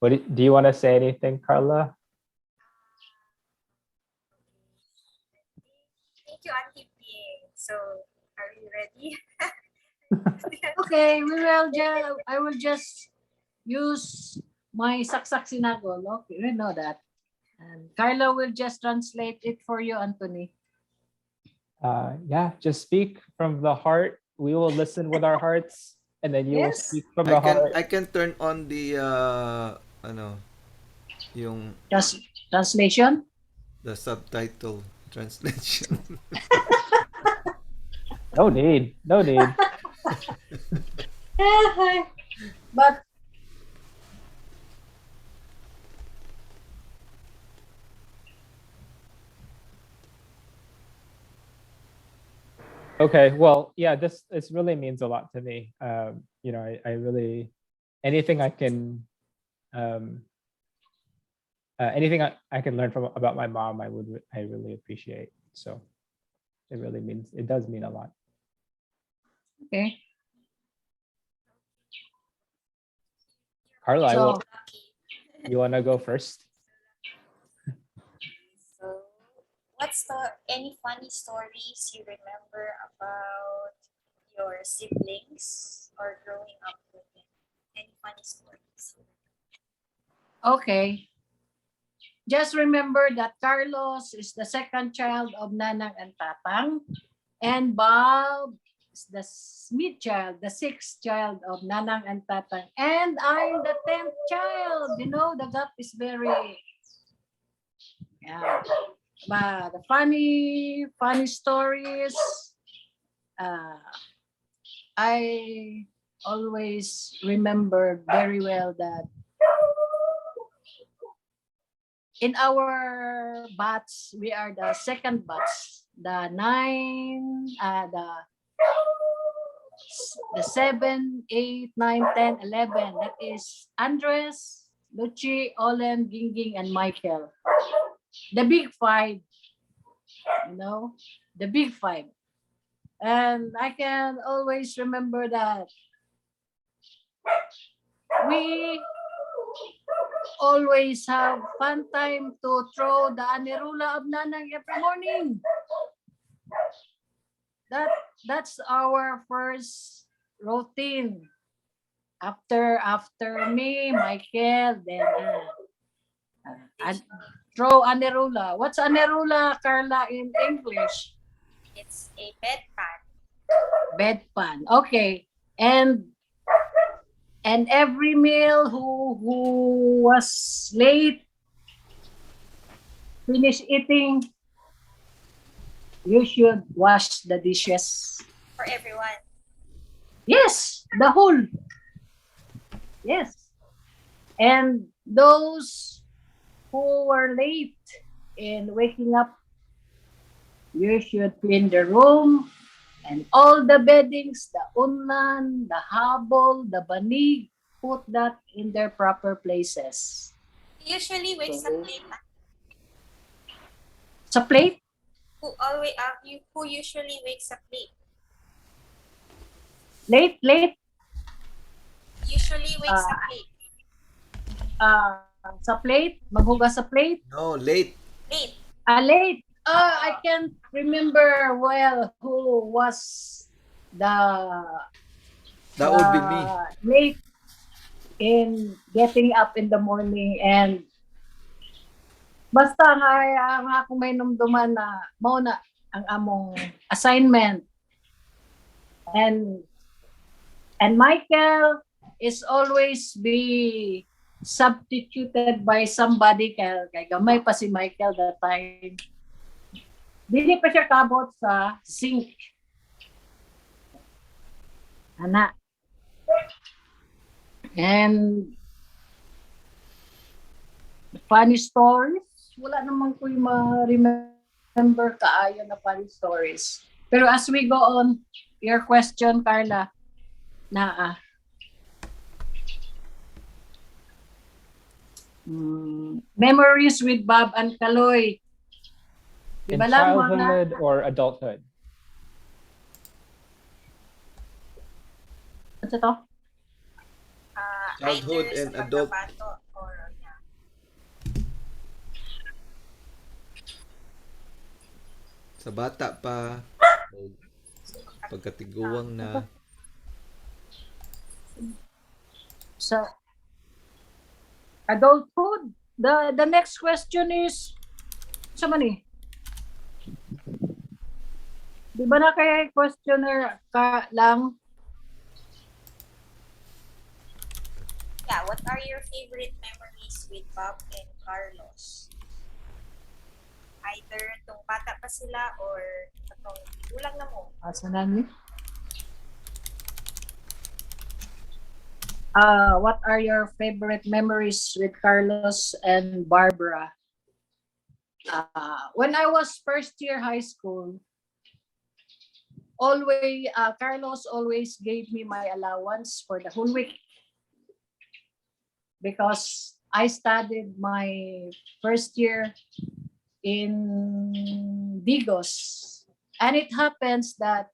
Do you want to say anything, Carla? Thank you, Auntie Ging. So, are you ready? Okay, I will just use my saksak sinagol. Okay, we know that. And Carla will just translate it for you, Anthony. Yeah, just speak from the heart. We will listen with our hearts, and then you will Yes. speak from the heart. I can turn on the yung Translation? the subtitle translation. No need. No need. But Okay. Well, yeah. This really means a lot to me. You know, I really anything I can anything I can learn from about my mom, I really appreciate. So it does mean a lot. okay. Carla, So you want to go first? So, any funny stories you remember about your siblings or growing up with them? Any funny stories? okay. Just remember that Carlos is the second child of Nanang and Tatang, and Bob is the mid child, the sixth child of Nanang and Tatang, and I'm the 10th child. You know, the gap is very, yeah. But the funny stories, I always remember very well that in our batch, we are the second batch. The 7, 8, 9, 10, 11. That is Andres, Luchi, Olen, Gingging, and Michael. The big five, you know, the big five. And I can always remember that we always have fun time to throw the anirula of Nanang every morning. That's our first routine. After me, Michael, then throw anirula. What's anirula, Carla, in English? It's a bedpan. Bedpan. Okay. And every meal who was late, finish eating, you should wash the dishes. For everyone. Yes, the whole. Yes. And those who were late in waking up, you should clean the room and all the beddings, the unlan, the habol, the banig, put that in their proper places. Usually wakes up late. Sa plate? Who usually wakes up late? Late? Usually wakes up late. Sa plate? Maghugas sa plate? No, late. Late. Late. I can't remember well who was That would be me. late in getting up in the morning, and basta nga akong may numduman na mao na ang among assignment. And Michael is always be substituted by somebody, kay gamay pa si Michael that time. Dili pa siya kabot sa sink. Ana. And funny stories, wala naman ko yung ma-remember kaayo na funny stories. Pero as we go on, your question, Carla, memories with Bob and Kaloy. In childhood or adulthood? What's ito? Childhood and adult. Or sa bata pa, o pagkatiguang na. Sa adulthood. The next question is, sa mani? Di ba na kaya questioner ka lang? Yeah, what are your favorite memories with Bob and Carlos? Either nung bata pa sila or itong gulang na mo. Asa na ni? What are your favorite memories with Carlos and Barbara? When I was first year high school, Carlos always gave me my allowance for the whole week because I studied my first year in Digos, and it happens that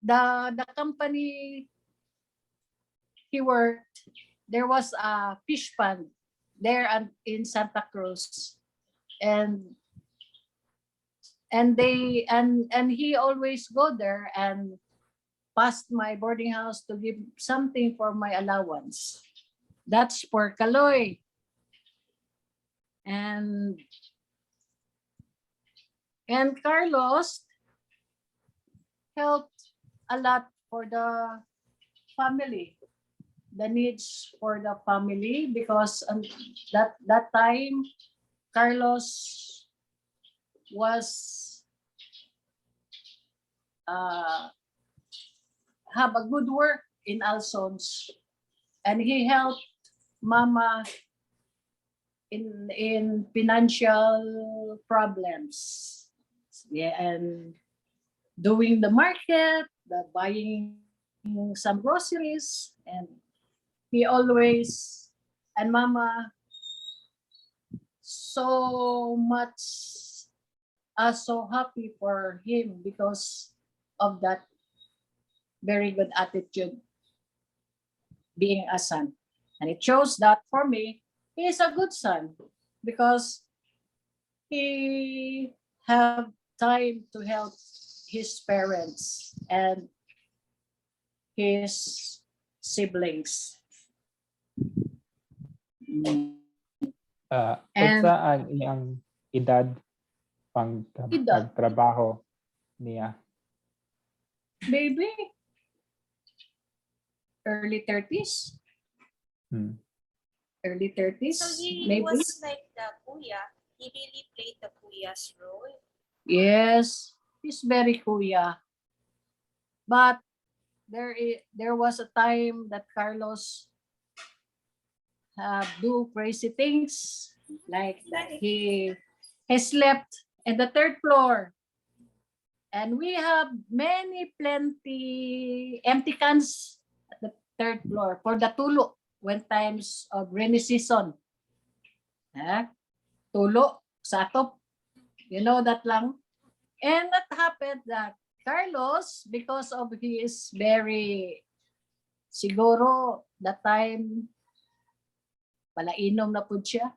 the company he worked, there was a fish pond there in Santa Cruz, and he always go there and past my boarding house to give something for my allowance. That's for Kaloy. And Carlos helped a lot for the family, the needs for the family, because that time Carlos was have a good work in Alsons, and he helped Mama in financial problems. Yeah, and doing the market, buying some groceries, and he always, and Mama so much so happy for him because of that very good attitude being a son. And it shows that for me, he is a good son because he have time to help his parents and his siblings. And Unsa ang iyang edad Edad? pagtrabaho niya? maybe early 30s. Early 30s, So he maybe. was like the kuya. He really played the kuya's role. Yes, he's very kuya. But there was a time that Carlos do crazy things, like that he slept in the third floor, and we have plenty empty cans at the third floor for the tulo when times of rainy season. Tulo, satop, you know that lang. And that happened that Carlos, because of his very, siguro, that time, palainom na po siya.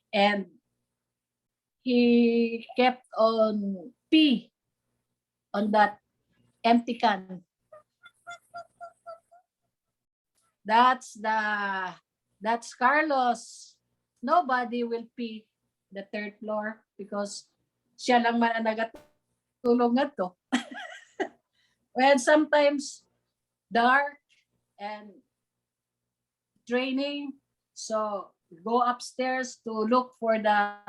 And he kept on pee on that empty can. That's Carlos. Nobody will pee the third floor because siya lang man ang nagatulong ngadto. When sometimes dark and training, so go upstairs to look for the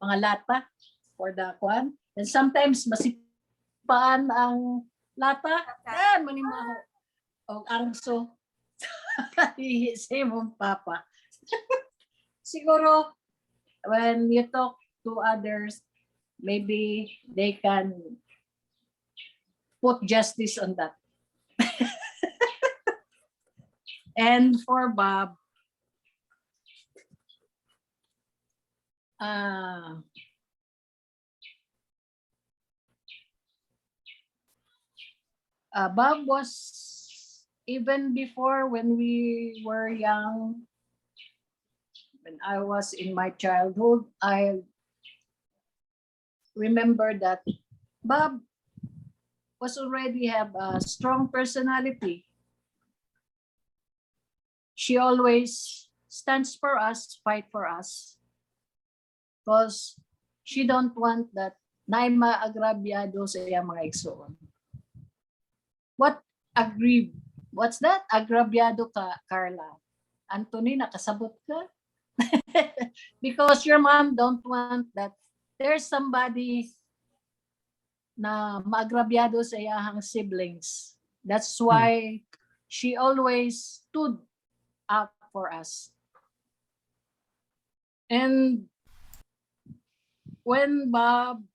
mga lata for the kwan, and sometimes masipaan ang lata, manimaho og angso. Hihisay mong papa. Siguro when you talk to others, maybe they can put justice on that. And for Bob, Bob was, even before when we were young, when I was in my childhood, I remember that Bob was already have a strong personality. She always stands for us, fight for us, because she don't want that na maagrabyado sa iyang mga igsoon. What What's that? Agrabyado ka, Carla. Anthony, nakasabot ka? Because your mom don't want that there's somebody na maagrabyado sa iyang siblings. That's why she always stood up for us. And when Bob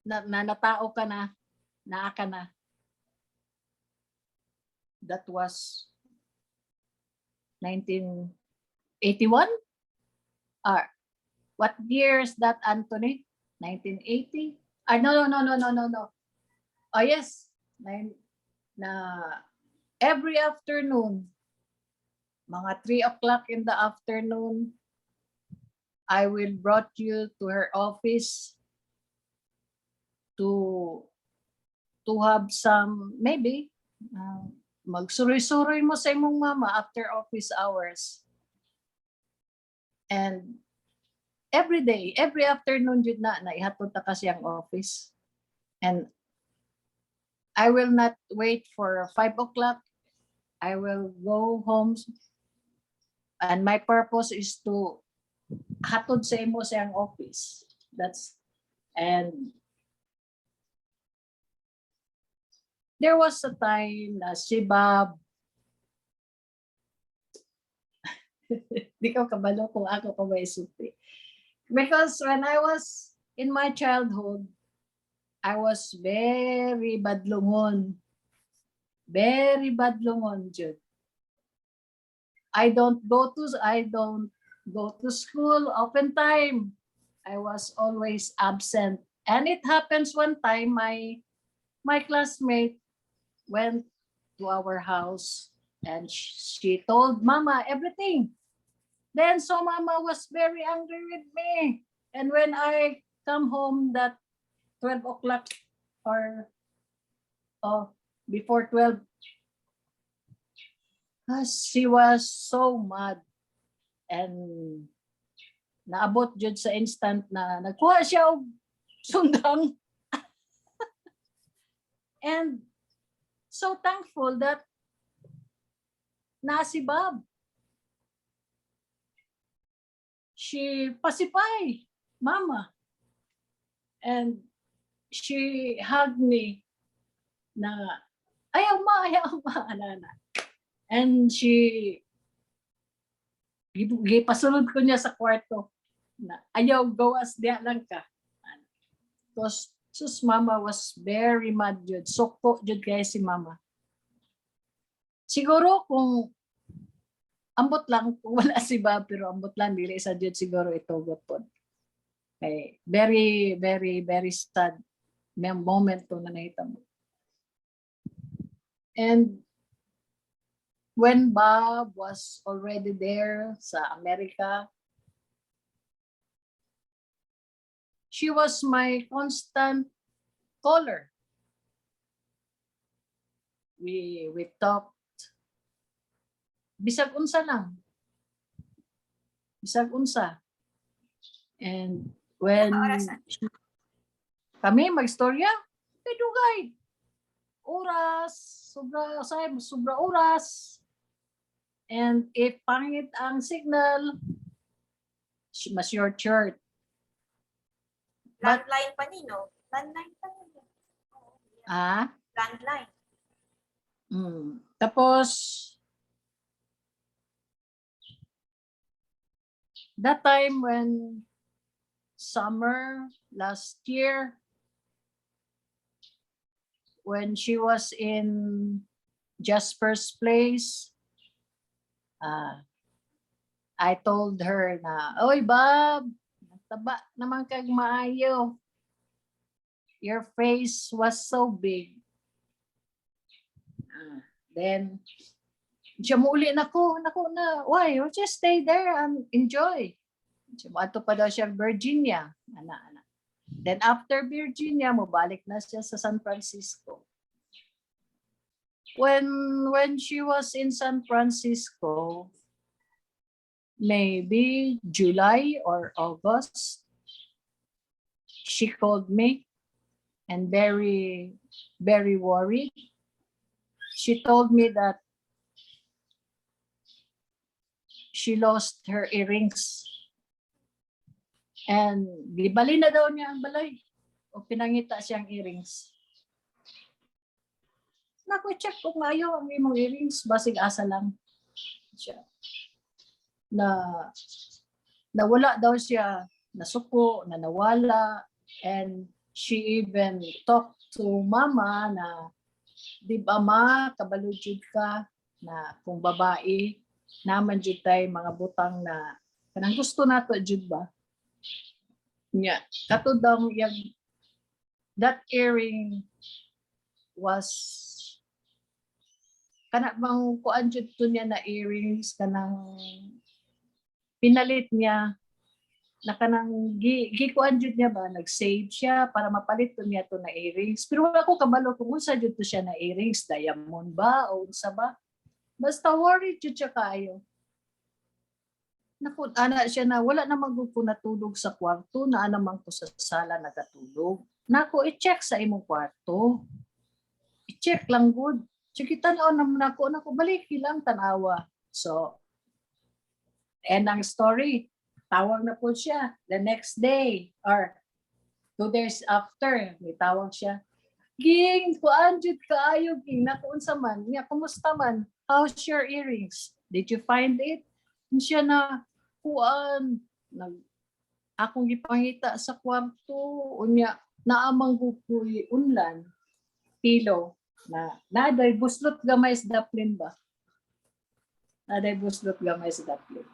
natao ka na, naa ka na, that was 1981? What year is that, Anthony? 1980? No. Oh, yes. Every afternoon, mga 3 o'clock in the afternoon, I will brought you to her office to have some, maybe, magsuri-suri mo sa imong mama after office hours. And every day, every afternoon jud na ihatod ta kasi ang office. And I will not wait for 5 o'clock. I will go home. And my purpose is to hatod sa imo sa ang office. And there was a time na si Bob, di ko kabalo kung ako pa may suti. Because when I was in my childhood, I was very badlungon. Very badlungon, Jude. I don't go to school oftentimes. I was always absent. And it happens one time, my classmate went to our house and she told Mama everything. Then so Mama was very angry with me. And when I come home that 12 o'clock or before 12, she was so mad. And naabot jud sa instant na nagkuha siya og sundang. And so thankful that na si Bob. She pacify Mama. And she hugged me na ayaw ma, anana. And she gipasulod ko niya sa kwarto na ayaw gawas diya lang ka. Because sus Mama was very mad jud. Soko jud kay si Mama. Siguro kung ambot lang kung wala si Bob, pero ambot lang dili sa jud siguro ito gotpon. Okay. Very, very, very sad moment to na nahitabo. And when Bob was already there sa America, she was my constant caller. We talked bisag unsa lang. Bisag unsa. And when kami magstorya, kay dugay. Oras, sobra oras. And if pangit ang signal, mas your church. Landline pa nino. Landline pa nino. Landline. Tapos, that time when summer last year, when she was in Jasper's place, I told her na, oy Bob, taba naman kag maayo. Your face was so big. Then Siya muuli nako na, why? You just stay there and enjoy. Siya ato pa daw siya Virginia. Ana. Then after Virginia, mabalik na siya sa San Francisco. When she was in San Francisco, maybe July or August, she called me and very, very worried. She told me that she lost her earrings. And gibali na daw niya ang balay. O pinangita siyang earrings. Naku, check kung maayo ang imong earrings. Basig asa lang siya. Nawala daw siya, nasuko, na nawala. And she even talked to mama na, di ba ma, kabalujud ka na kung babae, naman jud tay mga butang na kanang gusto nato jud ba? Nya, kato daw yung that earring was kana bang kuan jud to niya na earrings kanang pinalit niya na kanang gikuan jud niya ba, nag-save siya para mapalit to niya to na earrings. Pero wala ko kabalo kung unsa jud to siya na earrings, diamond ba o unsa ba. Basta worried jud siya kayo. Naku, ana siya na wala naman ko natulog sa kwarto, na naman ko sa sala nagatulog. Nako, i-check sa imong kwarto. I-check lang good. Sige, tanaw naman ako, balik lang tanawa. So, end ang story. Tawag na po siya the next day or 2 days after, may tawag siya. Ging, kuan jud kaayo, Ging, nakuunsa man, niya, kumusta man? How's your earrings? Did you find it? Siya na, kuan, akong gipangita sa kwarto, unya, naamang gupoy unlan, pilo, naday buslot gamay sa daplin ba? Naday buslot gamay sa daplin.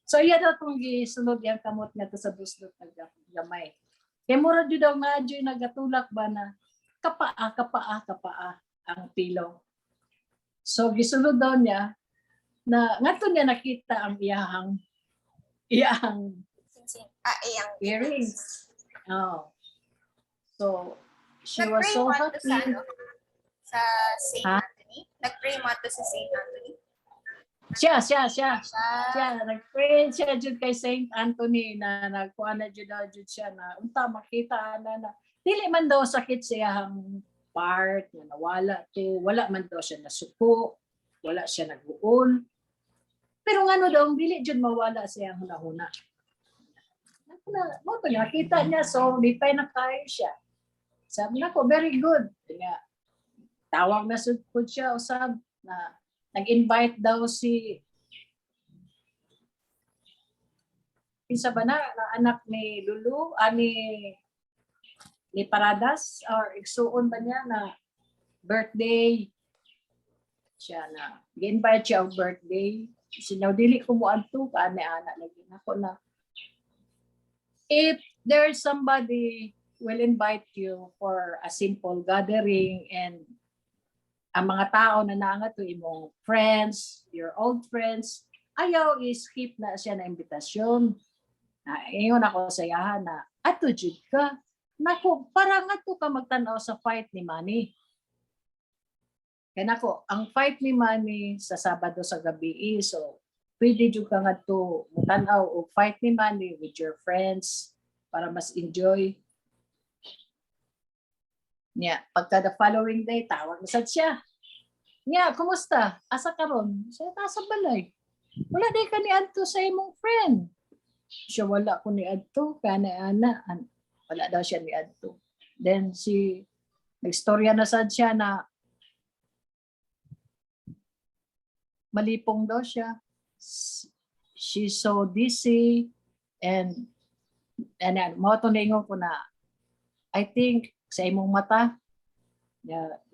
So, yan na itong gisunod yung kamot nga to sa buslot ng gamay. Kaya mura dyan daw nga dyan nagatulak ba na kapaa ang pilo. So, gisunod daw niya na nga to niya nakita ang iyahang Iyang earrings. Oh. So, she was so happy. Sa St. Anthony? Nag-pray mo to sa St. Anthony? Siya. Nag-pray siya dyan kay St. Anthony na nagkuha na dyan siya na unta makita na dili man daw sakit siya ang part na nawala to. Wala man daw siya nasuko. Wala siya nag-uol. Pero ano daw, dili dyan mawala siya ang huna-huna. Nakita niya, so di pa nakayo siya. Sabi na ko, very good. Kaya, tawag na po siya, usab na nag-invite daw si isa ba na anak ni Lulu, ni Paradas, or igsuon ba niya na birthday siya na gi-invite siya ang birthday. Sinaw dili ko mo adto ka ana lagi nako na if there's somebody will invite you for a simple gathering and ang mga tao na naangat to imong friends, your old friends, ayaw i-skip na siya na imbitasyon. Ingon ako sa yahan na, ato jud ka. Nako, parang ato ka magtanaw sa fight ni Manny. Kaya nako, ang fight ni Manny sa Sabado sa gabi, so pwede jud ka nga to mutanaw o fight ni Manny with your friends para mas enjoy. Nya, pagka the following day, tawag na sad siya. Nya, kumusta? Asa karon? Siya nasa balay. Wala di ka ni adto sa imong friend. Siya wala ko ni adto, kana ana. Wala daw siya ni adto. Then nagstorya na sad siya na malipong daw siya. She's so dizzy and mo to ningon ko na I think sa imong mata,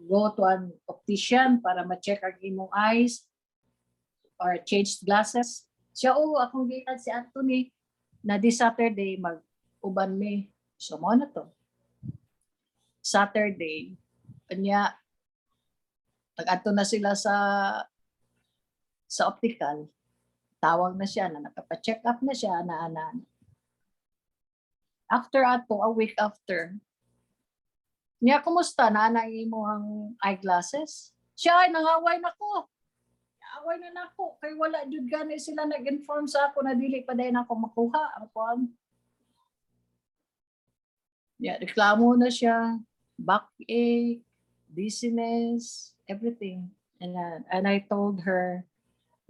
go to an optician para ma-check ang imong eyes or change glasses. Siya, akong gikan si Anthony na this Saturday mag-uban me. So, mo na to. Saturday, kanya, nag-ato na sila sa sa optical. Tawag na siya na nakapa-check up na siya na ana. After ato, a week after, niya, kumusta na mo ang eyeglasses? Siya ay nangaway na ko. Away na nako kay wala jud gani sila nag-inform sa ako na dili pa dayon ako makuha ang kuan. Yeah, reklamo na siya, backache, dizziness, everything. And I told her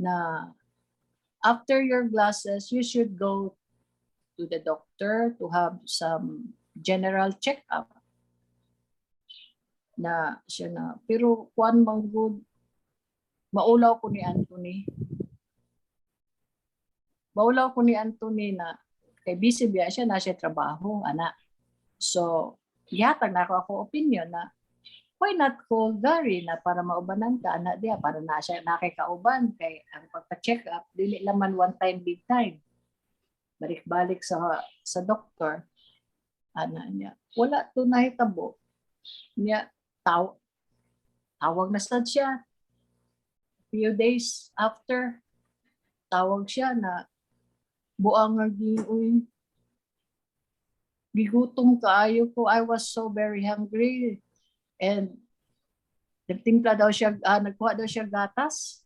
na after your glasses, you should go to the doctor to have some general checkup. Na siya na, pero kuan mang good, maulaw ko ni Anthony. Maulaw ko ni Anthony na kay busy biya siya na siya trabaho, ana. So, yatag na ako opinion na why not call Gary na para maubanan ka, ana diya, para na siya nakikauban kay ang pagpa-check up, dili laman one time, big time. Balik-balik sa doktor. Ana niya, wala to nahitabo. Niya, tawag na sad siya. Few days after, tawag siya na buang nga giuy. Gigutom kaayo ko. I was so very hungry. And nagtimpla daw siya, nagkuha daw siya gatas.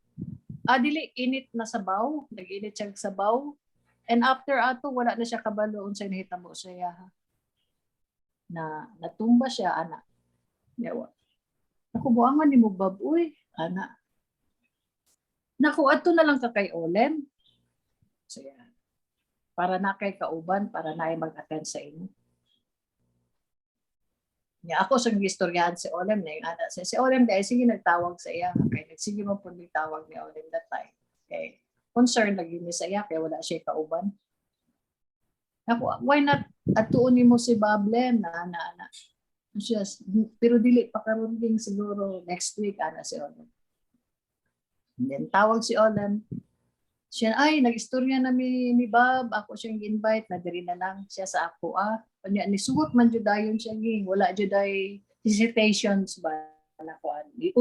Dili, init na sabaw. Nag-init siya sabaw. And after ato, wala na siya kabaloon sa nahitabo sa iya. Na natumba siya, ana. Yawa. Ako buangan ni mo, Bab, uy, ana. Naku, ato na lang ka kay Olem. So, yan. Para na kay kauban, para na ay mag-attend sa inyo. Yeah, ako sa gistoryahan si Olem na yung anak. Si Olem dahil sige nagtawag sa iya. Kaya sige mo po nagtawag ni Olem that time. Okay. Concern lagi ni sa iya kaya wala siya kauban. Naku, why not atuon mo si Bablem na ana. Just, pero dili pa karon ding siguro next week ana si Olem. And then tawag si Olem. Siya, ay, nag-istorya na ni Bob. Ako siyang invite na diri na lang siya sa ako. Kanya, nisugot man jud dayon siya ging. Wala jud ay hesitations ba na ko.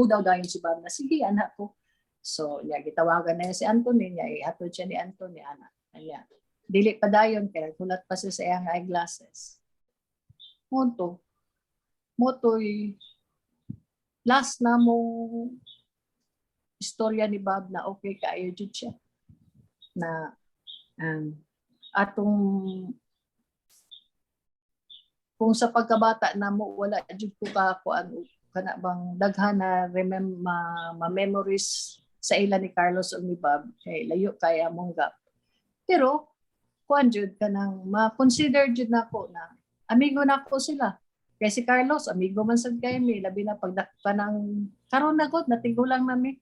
Daw dayon si Bob na, sige, anak ko. So, niya, gitawagan na si Anthony niya. Ihatod siya ni Anthony, anak. Kanya, dili pa dayon, kaya kulat pa siya sa iyang eyeglasses. Motoy, last na mo istorya ni Bob na okay kaayo jud siya na atong kung sa pagkabata na mo wala jud ko ka kuan kana bang daghan na ma-memories sa ila ni Carlos o ni Bob kay layo kay among gap pero kuan jud kanang ma-consider jud nako na amigo nako sila kay si Carlos amigo man sad kay mi labi na pagdakpan ng karon na gud natigulang nami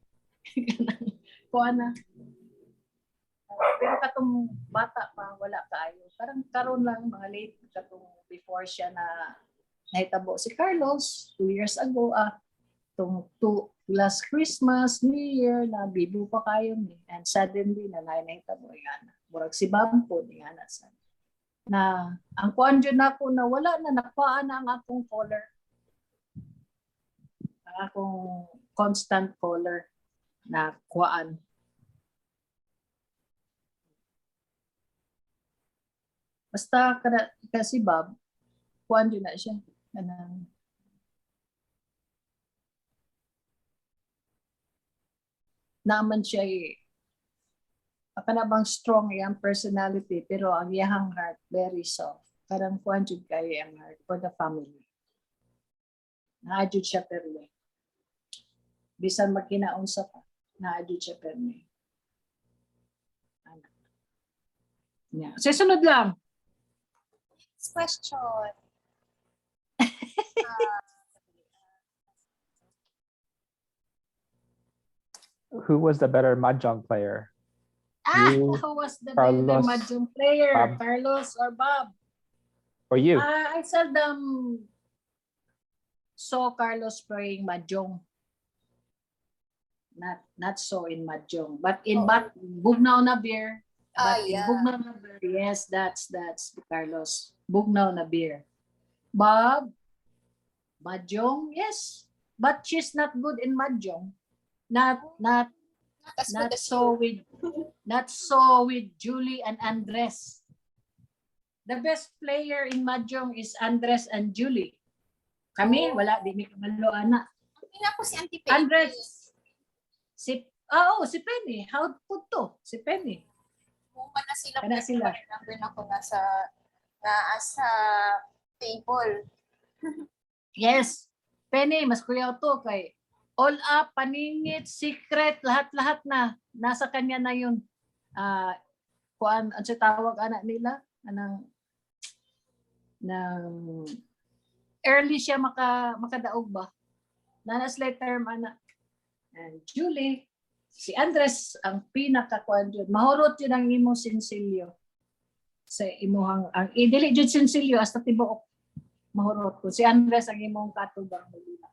kuan na pero katong bata pa wala kaayo parang karon lang mga late katong before siya na nahitabo si Carlos 2 years ago tong last Christmas New Year na bibo pa kayo ni and suddenly na nahitabo yan murag si Bampo ni ana sa na ang kuan jud nako na wala na nakuhaan na ang akong caller ang akong constant caller na kuan. Basta kasi Bob, kuan din na siya. Naman siya bang strong yung personality pero ang iyang heart very soft. Karang kuan jud kay ang heart for the family. Naadjud siya perle. Bisan magkinaunsa pa, naadjud siya perle. Yeah. So, sunod lang. Next question. Who was the better mahjong player? You, Who was the Carlos, better mahjong player? Bob. Carlos or Bob? Or you? I seldom saw Carlos playing mahjong. Not so in mahjong, but in bugnaw na beer. But in bugnaw na beer, yes, that's Carlos. Bugnaw na beer. Bob, mahjong, yes, but she's not good in mahjong. Not Not as good Not as so you. with Julie and Andres. The best player in Mahjong is Andres and Julie. Kami, Oh. wala, di mi kamalo, ana. Hindi na ako si Auntie Penny. Andres, si Penny. How put to? Si Penny. Muma na sila. Kana pero sila. remember na ako nasa table. Yes. Penny, mas kuyaw to kay all up, paningit, secret, lahat-lahat na. Nasa kanya na yun. Kuan, ano sa tawag anak nila? Anang early siya makadaog ba? Nanas late term anak. And Julie, si Andres ang pinaka-kuan dyan. Mahurot yun ang imo sinsilyo. Sa imuhang, ang dili jud sinsilyo hasta tibuok mahurot ko. Si Andres ang imong katubang mulina.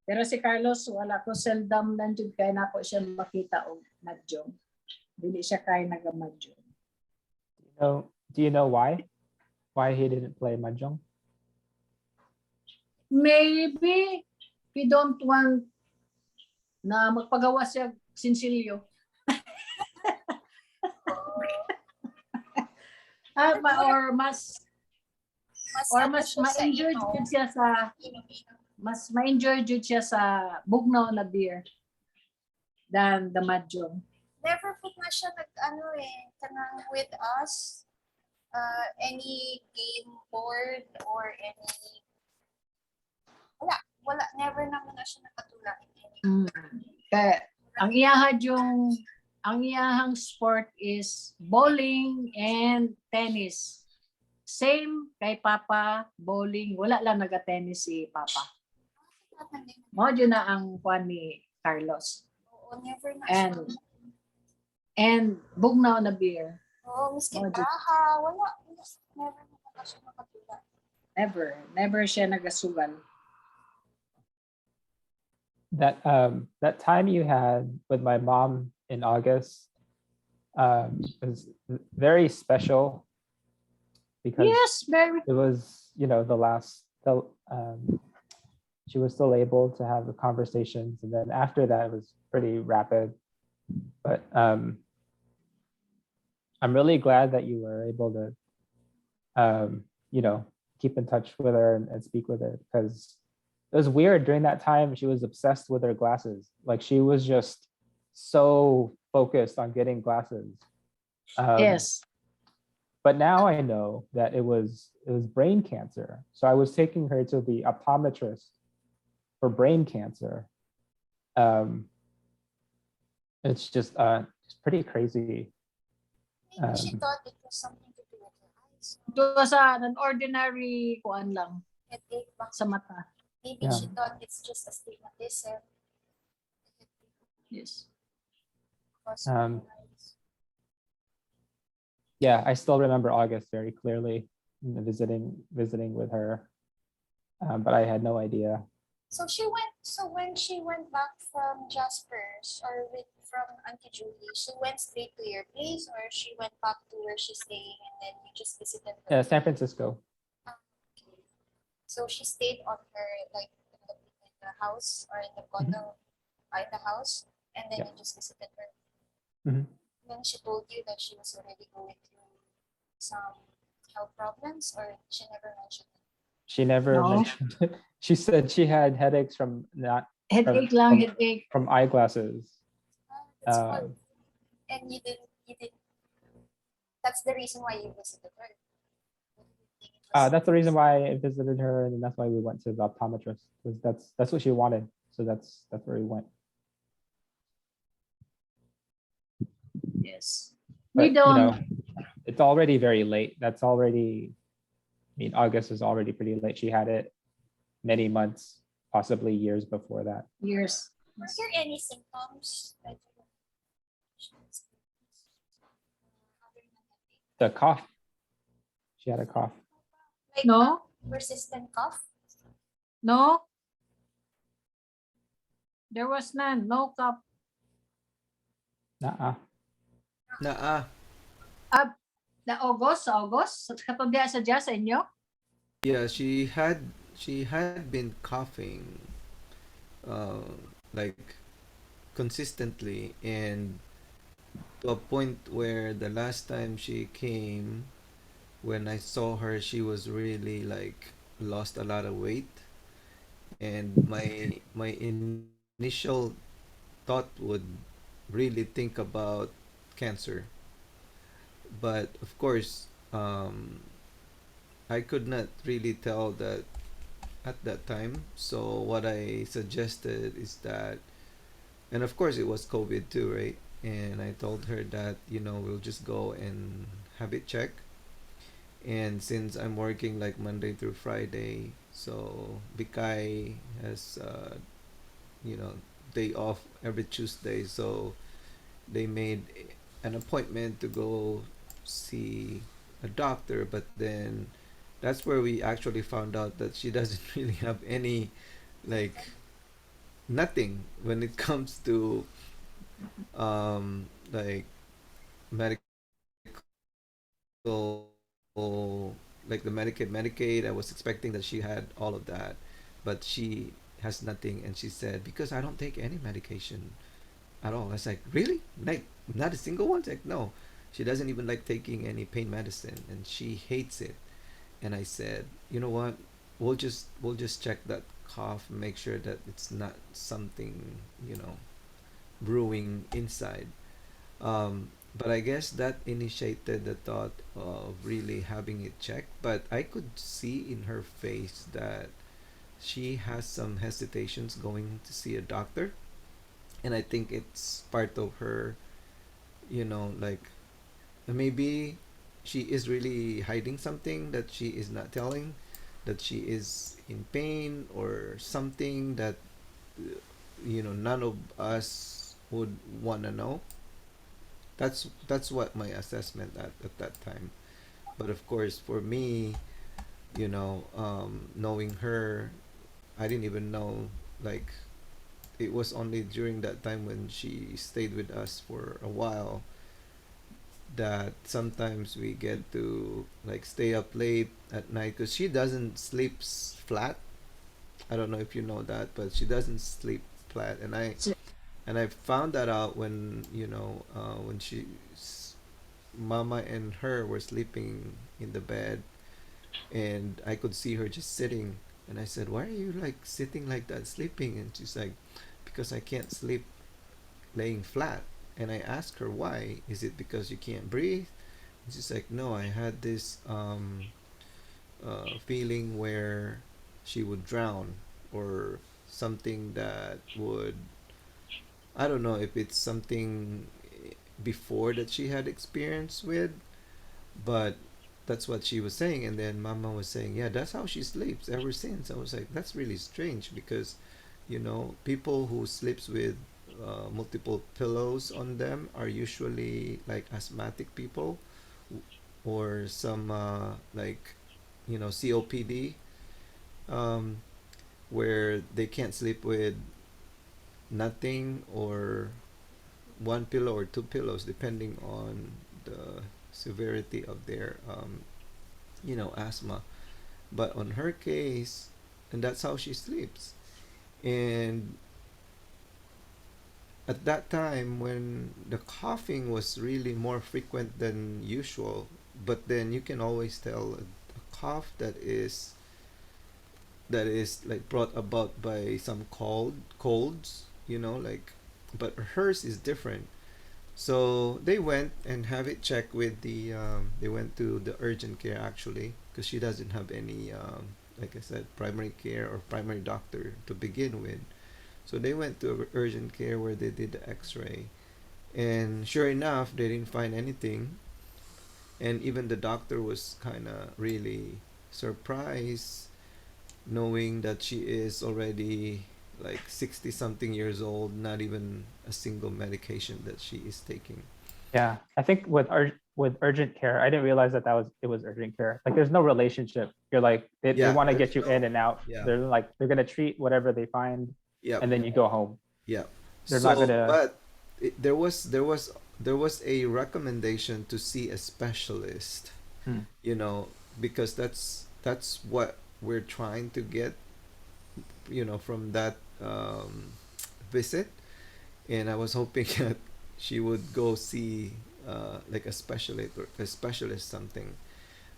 Pero si Carlos, wala ko seldom nandiyan kay nako siya makita og Mahjong. Dili siya kay naga-Mahjong. Do you know why? Why he didn't play Mahjong? Maybe he don't want na magpagawa siya sinsilyo. Or mas ma-enjoy jud siya sa mas ma-enjoy jud siya sa bugnaw na beer than the Mahjong. Never put na siya kanang with us. Any game board or any wala never naman na siya nakatula in any. Kaya ang iyahang sport is bowling and tennis. Same kay Papa, bowling, wala lang naga-tennis si Papa. Mo yun na ang kuan ni Carlos. Oo, never na siya. And bugnaw na beer. Oo, miski braha, wala. Never na siya nakatula. Never siya nagasugal. That time you had with my mom in August was very special because Yes, very. it was, she was still able to have the conversations, and then after that it was pretty rapid. But I'm really glad that you were able to keep in touch with her and speak with her, because it was weird during that time. She was obsessed with her glasses. Like, she was just so focused on getting glasses. Yes. But now I know that it was brain cancer. So I was taking her to the optometrist for brain cancer. It's just pretty crazy. Maybe she thought it was something to do with her eyes. It was an ordinary kuan lang Headache ba? sa mata. Maybe Yeah. she thought it's just astigmatism. Yes. Because of her eyes. Yeah, I still remember August very clearly, visiting with her, but I had no idea. So when she went back from Jasper's or from Auntie Julie, she went straight to your place, or she went back to where she's staying and then you just visited her? San Francisco. Okay. So she stayed on her in the house or in the condo, in the house, and then you just visited her. Mhm. Then she told you that she was already going through some health problems, or she never mentioned it? She never No. mentioned it. She said she had headaches from Headache From- lang, headache. eyeglasses. That's good. And you didn't. That's the reason why you visited her. That's the reason why I visited her, and that's why we went to the optometrist, because that's what she wanted. So that's where we went. Yes. But, We don't. it's already very late. That's already, August is already pretty late. She had it many months, possibly years before that. Years. Were there any symptoms that you other than headache? The cough. She had a cough. Like No? persistent cough? No? There was none. No cup. Nuh-uh. Naa. The August? Katong diya sa dya sa inyo? Yeah, she had been coughing uh, like consistently, and to a point where the last time she came, when I saw her, she was really like lost a lot of weight, and my initial thought would really think about cancer, but of course, I could not really tell that at that time. So what I suggested is that, and of course it was COVID too, right? And I told her that, we'll just go and have it checked. And since I'm working like Monday through Friday, so Bikay has, you know, day off every Tuesday. So they made an appointment to go see a doctor. But then that's where we actually found out that she doesn't really have any, like, nothing when it comes to like medical, like the Medicaid. I was expecting that she had all of that, but she has nothing. And she said, because I don't take any medication at all. I was like, really? Like, not a single one? It's like, no. She doesn't even like taking any pain medicine, and she hates it. And I said, you know what? We'll just check that cough, make sure that it's not something, brewing inside. But I guess that initiated the thought of really having it checked. But I could see in her face that she has some hesitations going to see a doctor. And I think it's part of her, like maybe she is really hiding something that she is not telling, that she is in pain or something that, none of us would want to know. That's what my assessment at that time. But of course, for me, knowing her, I didn't even know, like, it was only during that time when she stayed with us for a while that sometimes we get to like stay up late at night because she doesn't sleep flat. I don't know if you know that, but she doesn't sleep flat, and I found that out when, when she mama and her were sleeping in the bed, and I could see her just sitting, and I said, why are you like sitting like that sleeping? And she's like, because I can't sleep laying flat. And I asked her, why? Is it because you can't breathe? And she's like, no, I had this feeling where she would drown, or something that would, I don't know if it's something before that she had experience with, but that's what she was saying. And then Mama was saying, yeah, that's how she sleeps ever since. I was like, that's really strange because, people who sleeps with multiple pillows on them are usually like asthmatic people, or some like, COPD, um, where they can't sleep with nothing, or one pillow or two pillows depending on the severity of their asthma. But on her case, and that's how she sleeps. And at that time, when the coughing was really more frequent than usual, but then you can always tell a cough that is like brought about by some colds, like, but hers is different. So they went and have it checked with they went to the urgent care actually, because she doesn't have any, like I said, primary care or primary doctor to begin with. So they went to urgent care where they did the x-ray. And sure enough, they didn't find anything. And even the doctor was kind of really surprised, knowing that she is already like 60 something years old, not even a single medication that she is taking. Yeah, I think with urgent care, I didn't realize that it was urgent care. Like, there's no relationship. You're like, they Yeah, want to there's get you in no, and out. yeah, They're gonna treat whatever they find, yeah, and then you go home. yeah. They're not So, gonna. but there was a recommendation to see a specialist, Hmm. you know, because that's what we're trying to get, from that visit, and I was hoping that she would go see like a specialist something.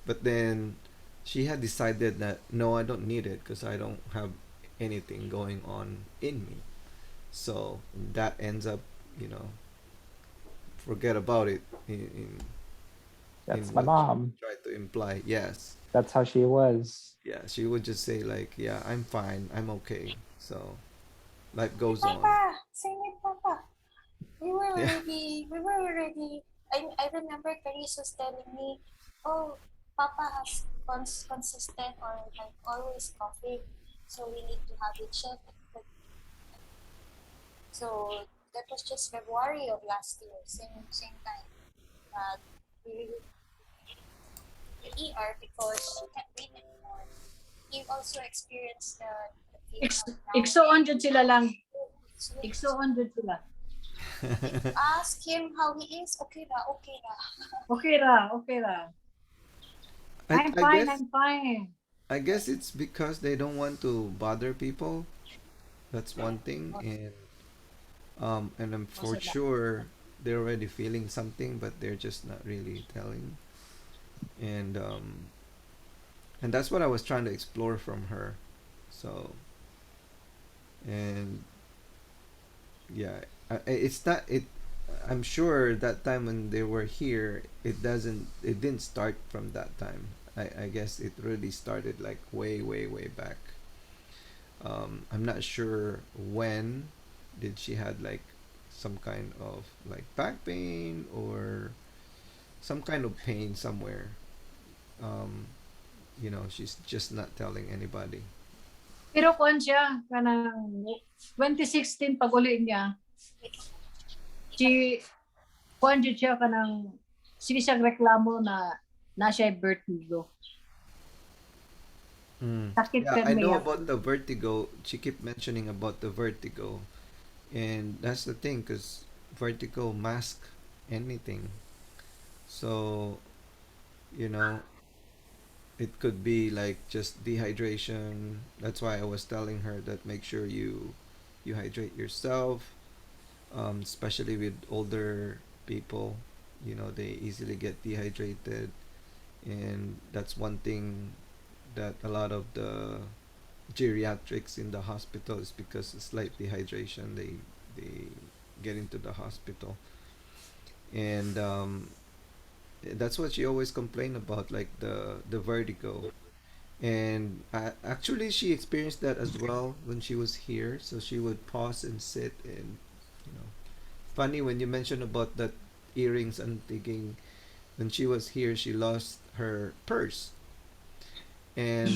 But then she had decided that no, I don't need it because I don't have anything going on in me. So that ends up, you know, forget about it in That's my what she mom. tried to imply. Yes. That's how she was. Yeah, she would just say like, "Yeah, I'm fine. I'm okay." So life Hey, goes on. Papa! Same with Papa. Yeah. We were already, I remember Clarice was telling me, oh, Papa has consistent or like always coughing, so we need to have it checked. So that was just February of last year, same time that we really the ER because she can't breathe anymore. He also experienced the feeling of Iksoon drowning. jud sila lang. So Iksoon jud sila. if you ask him how he is, okay na, okay na. Okay ra, okay ra. I I'm I fine, guess I'm fine. I guess it's because they don't want to bother people. That's one thing, and I'm for Most of that. sure they're already feeling something, but they're just not really telling. And that's what I was trying to explore from her. So, and yeah, it's not it. I'm sure that time when they were here, it didn't start from that time. I guess it really started like way, way, way back. I'm not sure when did she had like some kind of like back pain or some kind of pain somewhere. Um, she's just not telling anybody. Pero kuan siya kanang 2016 pag uli niya, si kuan jud siya kanang sige siya reklamo na siya vertigo. Mm. Sakit Yeah, ka I know niya. about the vertigo. She kept mentioning about the vertigo, and that's the thing, because vertigo mask anything. So, you know, it could be like just dehydration. That's why I was telling her that make sure you hydrate yourself, especially with older people. They easily get dehydrated, and that's one thing that a lot of the geriatrics in the hospital is because of slight dehydration. They get into the hospital, and that's what she always complained about, like the vertigo. And actually, she experienced that as well when she was here. So she would pause and sit, and you know, funny when you mentioned about that earrings and thinking when she was here, she lost her purse, and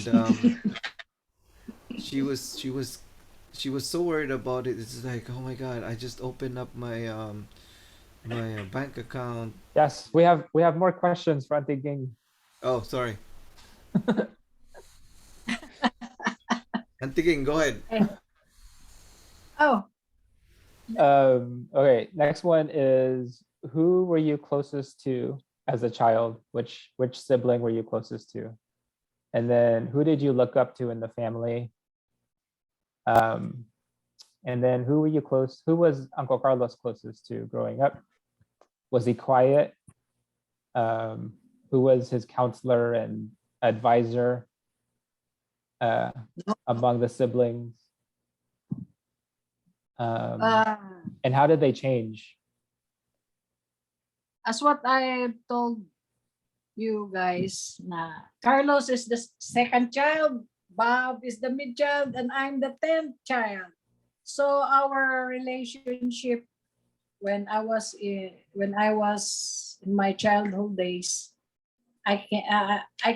she was so worried about it. It's like, oh my god, I just opened up my bank account. Yes, we have more questions for Auntie Ging. Oh, sorry. I'm thinking. Go ahead. Oh, Okay, next one is, who were you closest to as a child? Which sibling were you closest to? And then who did you look up to in the family? Um, and then who were you close? Who was Uncle Carlos closest to growing up? Was he quiet? Who was his counselor and advisor uh, among the siblings? uh, And how did they change? as what I told you guys na Carlos is the second child, Bob is the mid child, and I'm the 10th child. So our relationship when I was in my childhood days, I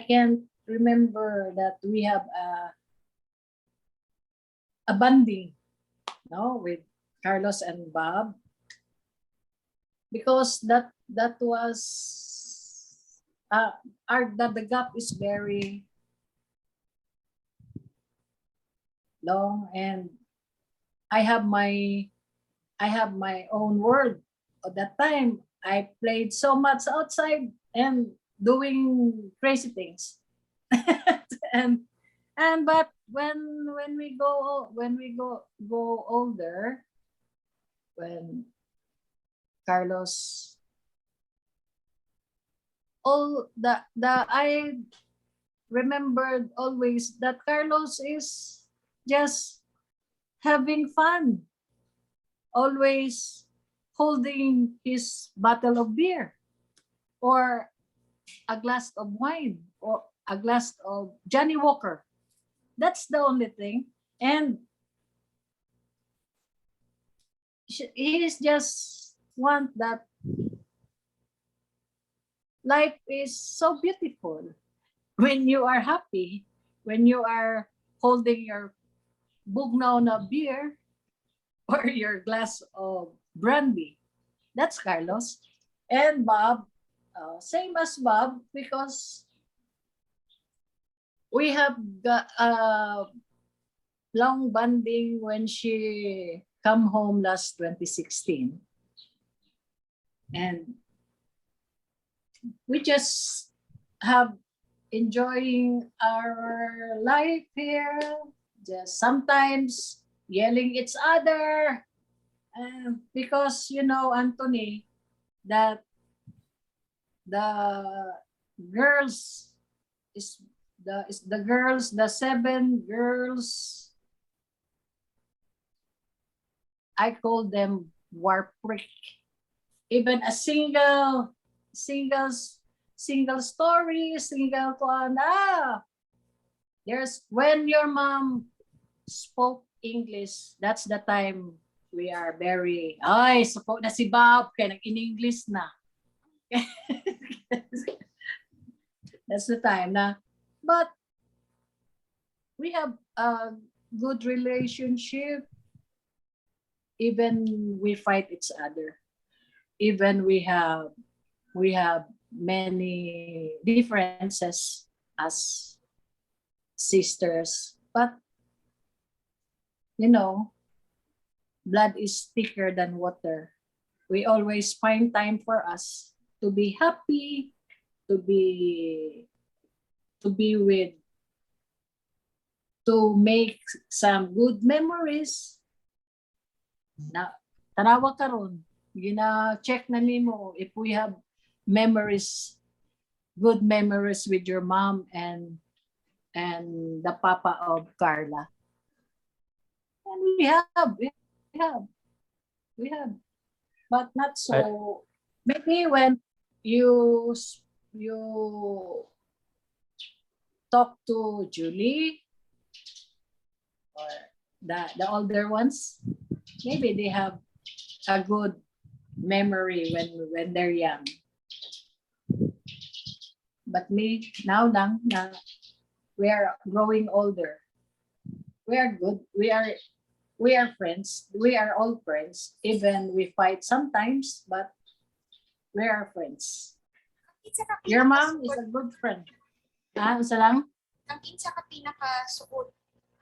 can't remember that we have a bonding, no, with Carlos and Bob, because that was the gap is very long, and I have my I have my own world. At that time, I played so much outside and doing crazy things. and And but when we go older, when Carlos, all the I remembered always that Carlos is just having fun, always holding his bottle of beer or a glass of wine or a glass of Johnny Walker. That's the only thing. And he is just want that life is so beautiful when you are happy, when you are holding your bugnaw na beer or your glass of brandy. That's Carlos. And Bob, same as Bob, because we have got long bonding when she come home last 2016. And we just have enjoying our life here, just sometimes yelling each other, because Anthony, that the girls the girls, the 7 girls, I call them war prick. Even a single story, single one. There's when your mom spoke English, that's the time we are very, support na si Bob, kaya nag-in-English na. That's the time na. But we have a good relationship. Even we fight each other. Even we have many differences as sisters. But blood is thicker than water. We always find time for us to be happy, to be with, to make some good memories. Na tanawa karon, gina-check na nimo if we have memories, good memories with your mom and the papa of Carla. And we have, but not so. Maybe when you talk to Julie or the older ones, maybe they have a good memory when they're young. But me, now lang na we are growing older, we are good. We are friends. We are all friends. Even we fight sometimes, but we are friends. Your mom is a good friend. Isa lang? Ang kinsa ka pinaka-suod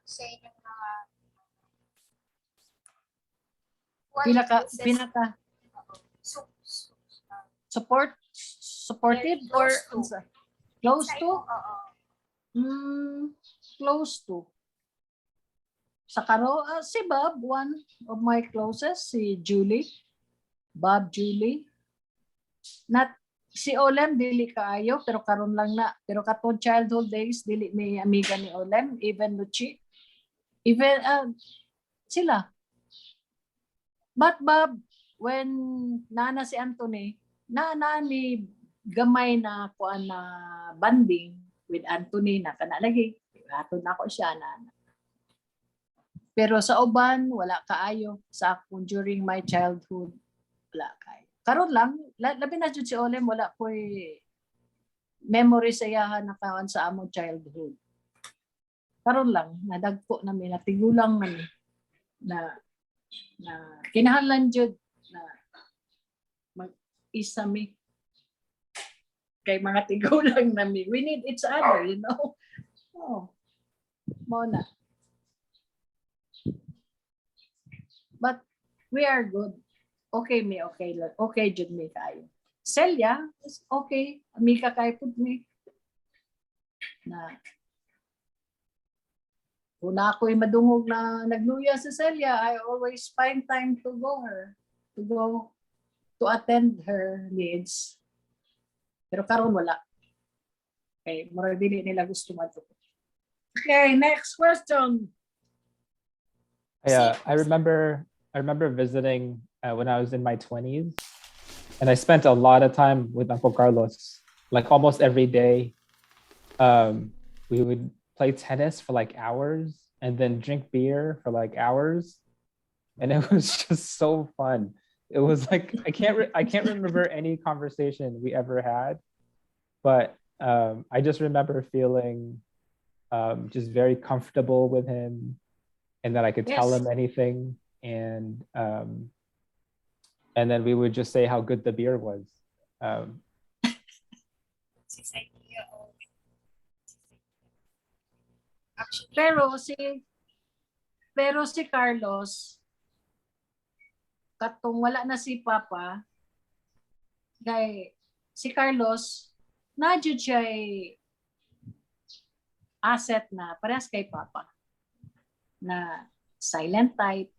sa inyong mga supportive or close to? Close to. Sa karo, si Bob, one of my closest, si Julie. Bob, Julie. Not si Olem, dili kaayo, pero karon lang na. Pero katong childhood days, dili may amiga ni Olem, even Luchi. Even, sila. But Bob, when nana si Anthony, ni gamay na kuan na banding with Anthony na kana lagi. Hatod na ako siya na. Pero sa uban, wala kaayo. Sa akong during my childhood, wala kaayo. Karon lang, labi na jud si Olem, wala ko'y memory sa iyahan na kawan sa among childhood. Karon lang, nadagpo namin, natigulang namin na kinahanglan jud na mag-isa mi kay mga tigulang namin. We need each other, Oh, mona. But we are good. Okay me, okay lang. Okay jud me kayo. Celia is okay. Amika kay pud me. Na kung na ako'y madungog na nagluya sa Celia, I always find time to go to attend her needs. Pero karon wala. Okay, mura dili nila gusto madto. Okay, next question. Yeah, I remember visiting when I was in my 20s, and I spent a lot of time with Uncle Carlos, like almost every day. We would play tennis for like hours and then drink beer for like hours, and it was just so fun. It was like I can't remember any conversation we ever had, but I just remember feeling just very comfortable with him, and that I could tell Yes. him anything, and then we would just say how good the beer was. This idea of actually Pero si Carlos, katong wala na si Papa, kay si Carlos, na-jud siya asset na parehas kay Papa. Na silent type.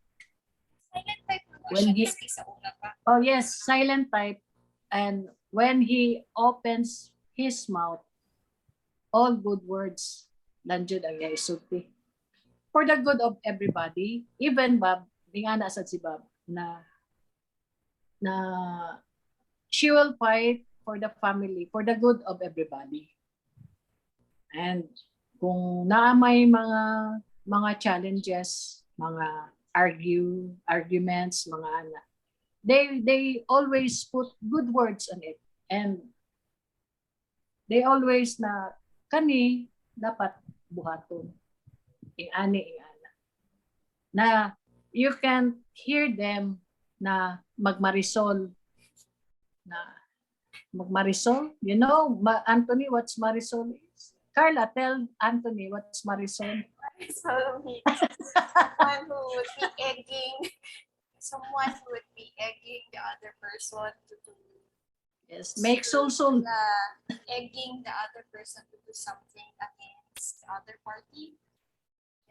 silent type naman When siya he- maski sa una pa. Oh yes, silent type. And when he opens his mouth, all good words, nandiyan ang isulti. For the good of everybody, even Bab, di nga nasa si Bab, na she will fight for the family, for the good of everybody. And kung naamay mga challenges, mga arguments, mga anak, they always put good words on it, and they always na kani dapat buhaton ingani na you can hear them na magmarisol, you know, Anthony, what's marisol is? Carla, tell Anthony what's marisol. So someone who would be egging the other person to do Yes, make sul-sul. egging the other person to do something against the other party.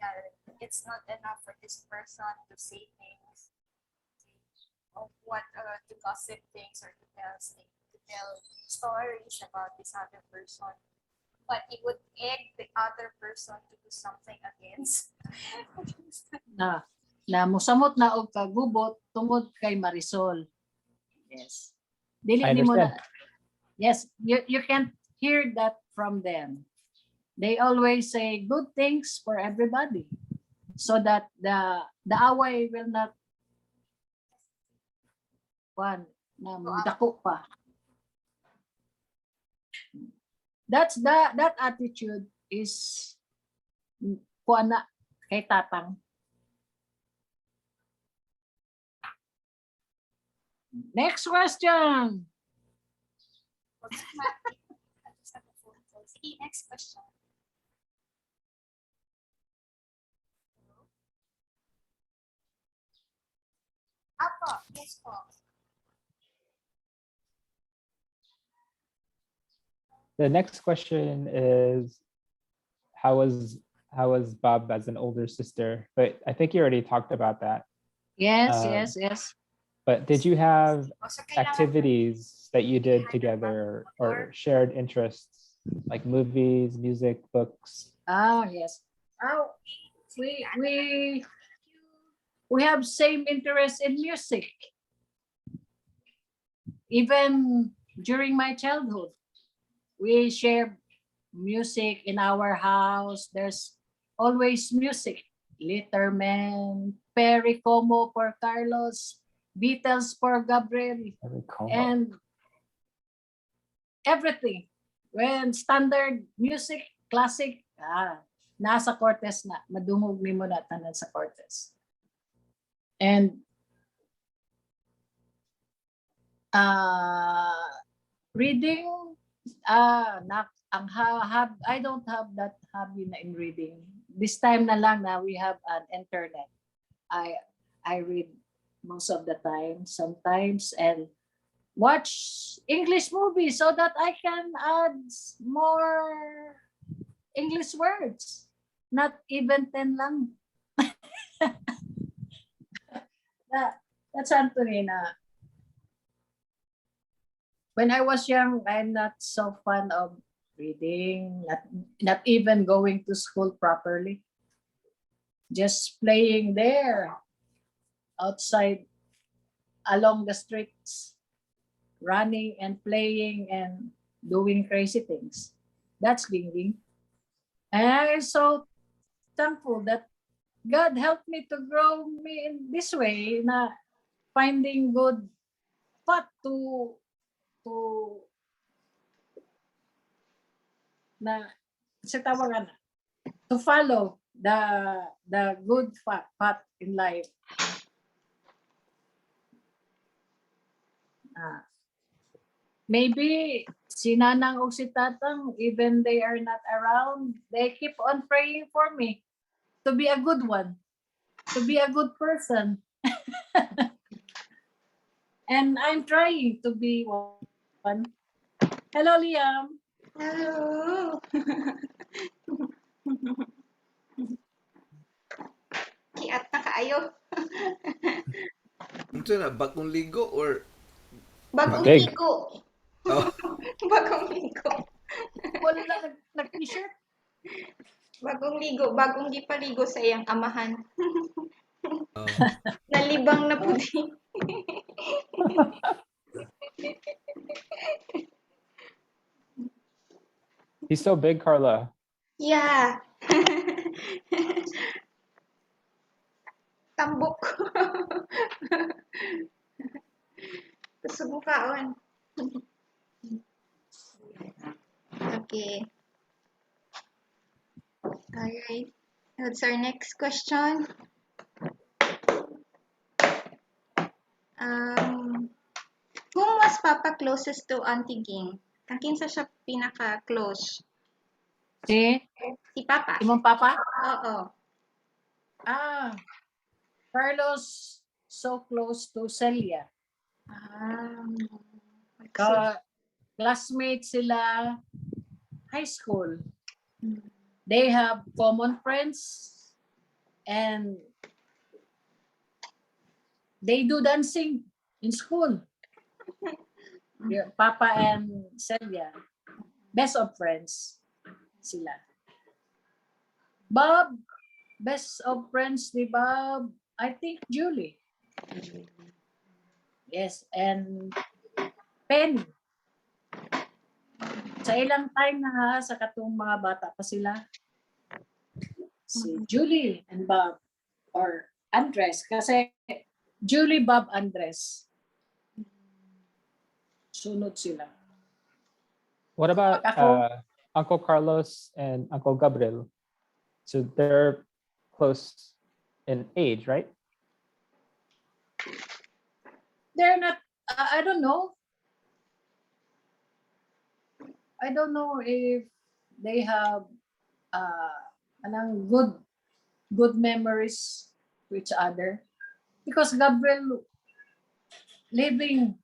Yeah, it's not enough for this person to say things of what to gossip things or to tell stories about this other person, but he would egg the other person to do something against. na musamot na og kagubot tungod kay Marisol. Yes. Dili I nimo na. understand. Yes, you can't hear that from them. They always say good things for everybody, so that the away will not dako pa. That attitude is kuana kay tatang. Next question. Okay, next question. Apo, yes po. The next question is, how was Bob as an older sister? But I think you already talked about that. Yes, Um, yes. But did you have Also, kailangan activities that you did together or shared interests, like movies, music, books? Yes. We have same interest in music. Even during my childhood, we share music in our house. There's always music. Letterman, Perry Como for Carlos, Beatles for Gabriel, and everything. When standard music, classic, nasa Cortes na, madungog nimo na tanan sa Cortes. And reading, I don't have that hobby na in reading. This time na lang na we have an internet. I read most of the time, sometimes, and watch English movies so that I can add more English words. not even 10 lang. That's Anthony na. When I was young, I'm not so fond of reading, not even going to school properly. Just playing there outside along the streets, running and playing and doing crazy things. That's Ging Ging. And I'm so thankful that God helped me to grow me in this way na finding good path to na sa tawagan to follow the good path in life. Maybe si Nanang o si Tatang, even they are not around, they keep on praying for me to be a good one, to be a good person. And I'm trying to be one. Hello, Liam. Hello. Kiat na kaayo. Ano na, bagong ligo or... Bagong Big. ligo. Oh, Bagong ligo. Wala nag-t-shirt. Bagong ligo. Bagong gipaligo sa iyang amahan. oh. Nalibang na puti. He's so big, Carla. Yeah. Tambok. Gusto mo kaon. Okay. Alright. What's our next question? Who was Papa closest to Auntie Ging? Ang kinsa siya pinaka-close? Si Papa. imong papa? Oo. Carlos so close to Celia. Classmates sila high school. They have common friends and they do dancing in school. Papa and Celia, best of friends sila. Bob, best of friends ni Bob, I think Julie. Yes, and Penny. Sa ilang time na sa katong mga bata pa sila, si Julie and Bob or Andres, kasi Julie, Bob, Andres. Sunod sila. What about Uncle Carlos and Uncle Gabriel? So they're close in age, right? They're not, I don't know. I don't know if they have good memories to each other. Because Gabriel living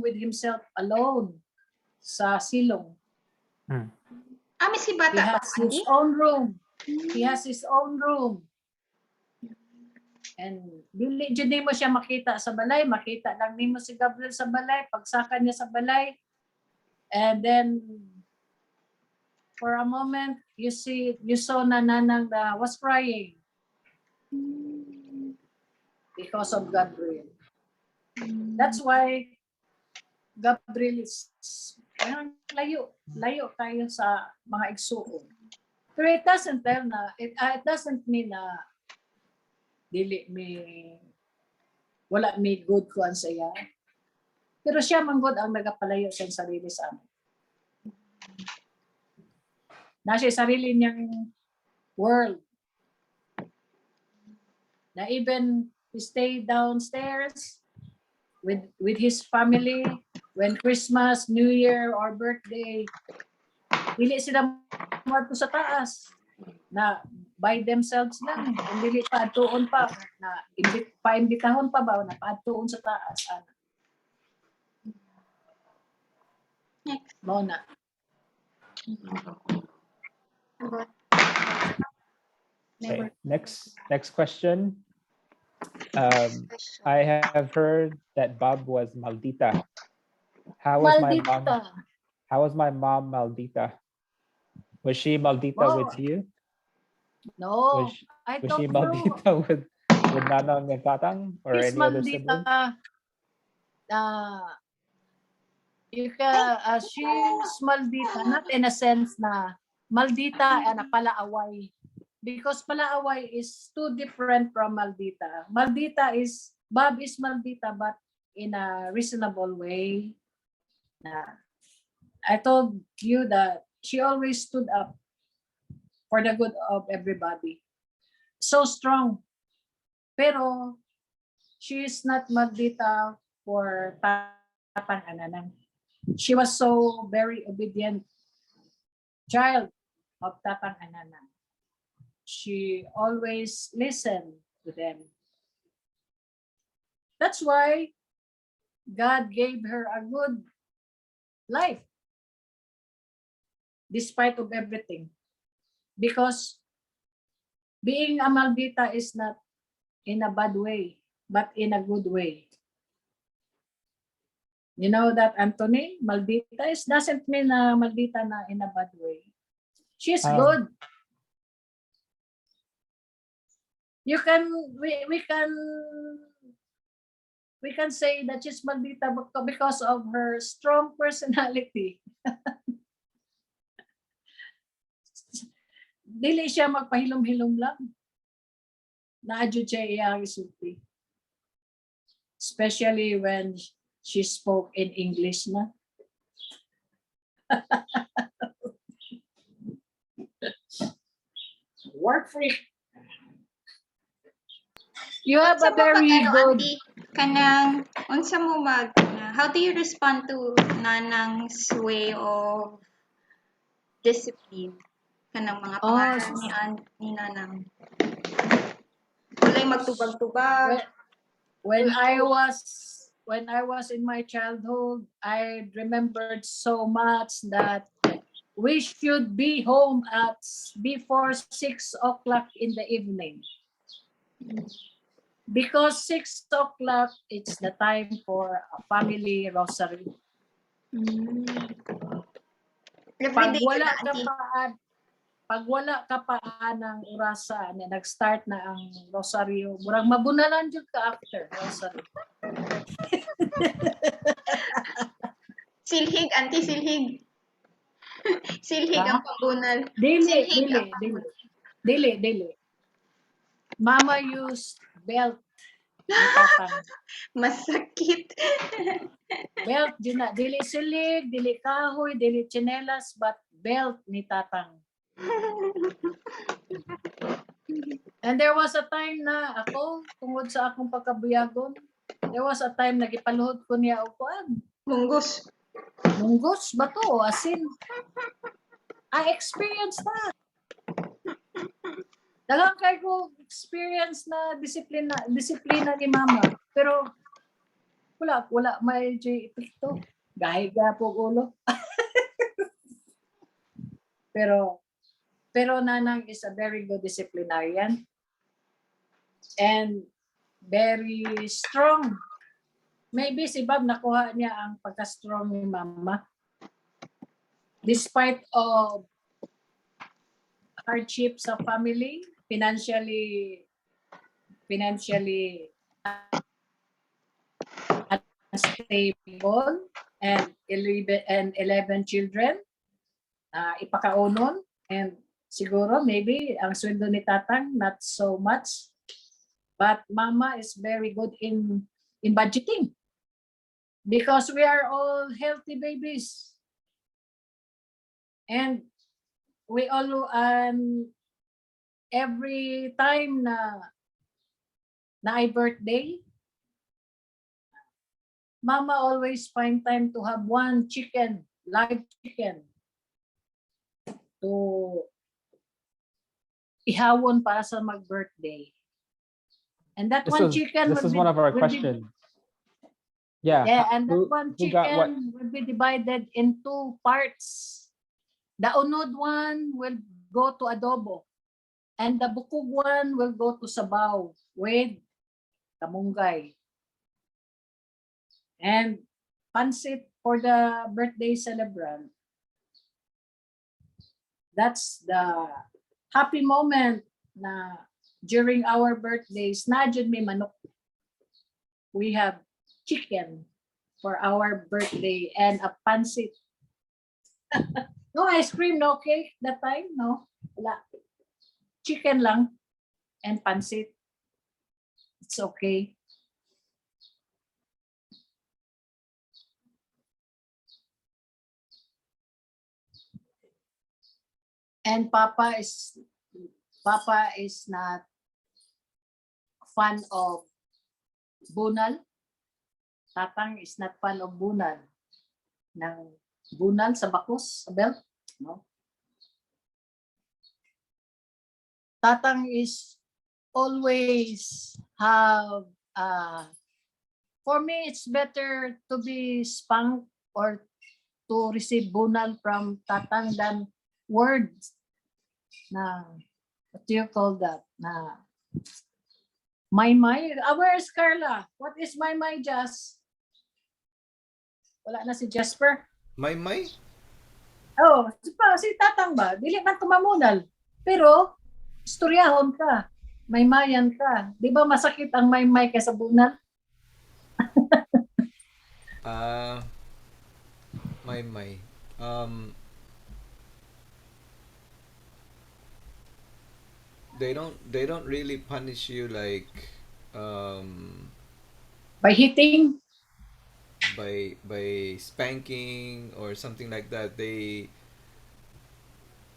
with himself alone sa silong. May si bata He has his own room. He has his own room. And dili jud nimo siya makita sa balay, makita lang nimo si Gabriel sa balay, pagsaka niya sa balay. And then for a moment you saw na Nanang was crying because of Gabriel. That's why Gabriel is layo tayo sa mga igsuon. Pero it doesn't tell na it doesn't mean na wala may good kuan sa iya. Pero siya man good ang nagapalayo sa sarili sa amin. Nasa sarili niyang world. Na even he stay downstairs with his family when Christmas, New Year, or birthday. Dili sila madto sa taas na by themselves lang. Dili pa atuon pa na paimbitahon pa ba na paatuon sa taas. Mona. But Okay, never next question. special. I have heard that Bob was maldita. How was my mom? Maldita. How was my mom maldita? Was she maldita Oh, with you? no. Was I was she told you, maldita with Nanang and Tatang or she's any other sibling? maldita. She's maldita, not in a sense na maldita and a palaaway. Because palaaway is too different from maldita. Bob is maldita, but in a reasonable way. I told you that she always stood up for the good of everybody. So strong. Pero she is not maldita for Tatang and Nanang. She was so very obedient child of Tatang and Nanang. She always listened to them. That's why God gave her a good life despite of everything. Because being a maldita is not in a bad way, but in a good way. You know that, Anthony? Maldita doesn't mean maldita na in a bad way. She's good. We can say that she's maldita because of her strong personality. Dili siya magpahilom-hilom lang. Na-adjud siya iyang isulti. Especially when she spoke in English na. Work free. You have a very good... Auntie, kanang, unsa mo how do you respond to Nanang's way of discipline? Kanang mga pangalan ni Nanang. Walay magtubag-tubag. When I was in my childhood, I remembered so much that we should be home at before 6 o'clock in the evening. Because 6 o'clock, it's the time for a family rosary. Pag wala ka pa ng orasa na nag-start na ang rosaryo, murag mabunalan jud ka after rosary. Silhig, Auntie, silhig. Silhig ang pambunal. Dili. Mama used belt ni Tatang. Masakit. Belt, dili silig, dili kahoy, dili tsinelas, but belt ni Tatang. And there was a time na ako, tungod sa akong pagkabuyagon, there was a time na gipaluhod ko niya og kuan. Munggos ba to? Asin, I experienced that. Daghang kay ko experience na disiplina ni mama. Pero wala may epekto. Gahiga po ulo. Pero Nanang is a very good disciplinarian and very strong. Maybe si Bob nakuha niya ang pagka-strong ni mama. Despite of hardships sa family, financially unstable, and 11 children, ipakaunon, and siguro maybe ang sweldo ni Tatang not so much, but mama is very good in budgeting because we are all healthy babies, and we all every time na ay birthday, mama always find time to have one chicken, live chicken, to ihawon para sa mag-birthday. And that chicken this is one of our questions. Yeah, and that one chicken will be divided in 2 parts. The unod one will go to adobo. And the bukog one will go to sabaw with kamunggay. And pansit for the birthday celebrant. That's the happy moment na during our birthdays, na jud may manok. We have chicken for our birthday and a pansit. No ice cream, no cake that time, no. Wala. Chicken lang and pansit. It's okay. And Papa is not fan of bunal. Tatang is not fan of bunal. Ng bunal sa bakos, sa belt. No? Tatang is always have, for me, it's better to be spanked or to receive bunal from Tatang than words na, what do you call that? Na, my. Where's Carla? What is my, Jazz? Wala na si Jasper. My. Oh, si Tatang ba? Dili man tumamunal. Pero, istoryahon ka. May mayan ka. Di ba masakit ang may kaysa bunal? My. They don't really punish you like By hitting? by spanking or something like that.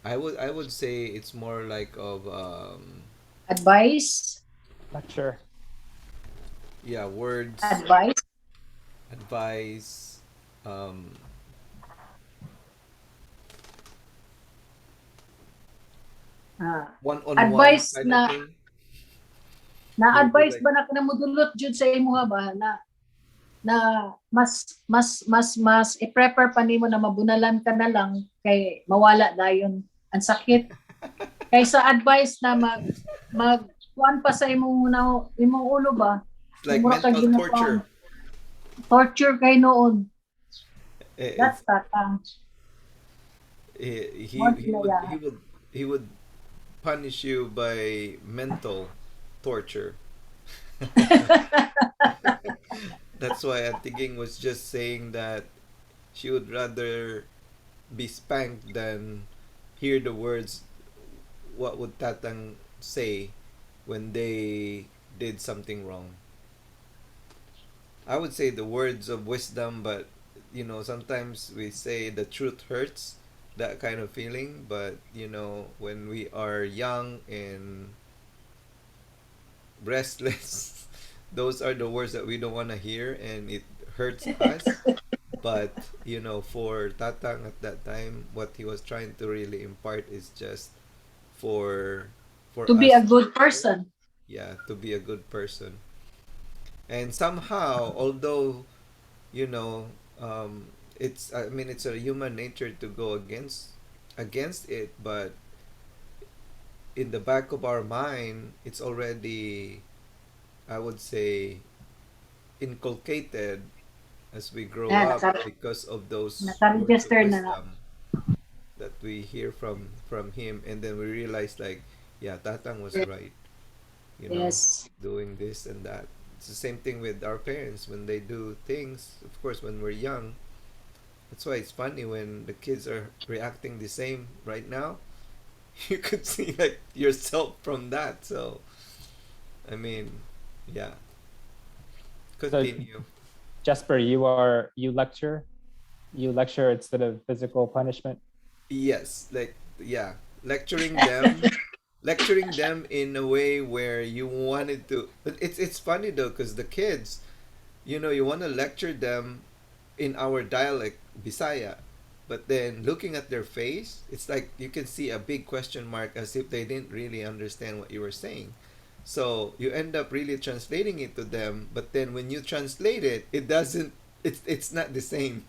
I would say it's more like of Advice? Lecture. yeah, words, Advice? advice, one-on-one Advice kind na, of thing. na-advise Like, ba na kanamudulot jud sa imuha ba na mas i-prepare pa nimo na mabunalan ka na lang kay mawala dayon ang sakit kaysa advice na kuan pa sa imong ulo ba like mura ka mental ginapang torture. torture kay noon. Eh, That's Tatang. he What he na would yan? he would punish you by mental torture. That's why Auntie Ging was just saying that she would rather be spanked than hear the words what would Tatang say when they did something wrong. I would say the words of wisdom, but sometimes we say the truth hurts, that kind of feeling. But when we are young and restless, those are the words that we don't want to hear, and it hurts us. But for Tatang at that time, what he was trying to really impart is just for To be us, a good person. yeah, to be a good person. And somehow, although you know it's I mean it's a human nature to go against it, but in the back of our mind it's already, I would say, inculcated as we grow Yan, up because of those words of naka-register na. wisdom that we hear from him, and then we realize like, yeah, Tatang was right, Yes. doing this and that. It's the same thing with our parents when they do things, of course, when we're young. That's why it's funny when the kids are reacting the same right now. You could see like yourself from that. So, I mean, yeah. So Continue. Jasper, you lecture instead of physical punishment. Yes, like yeah, lecturing them, lecturing them in a way where you wanted to. But it's funny though, because the kids, you want to lecture them in our dialect, Bisaya, but then looking at their face, it's like you can see a big question mark as if they didn't really understand what you were saying. So you end up really translating it to them, but then when you translate it, it doesn't. It's not the same.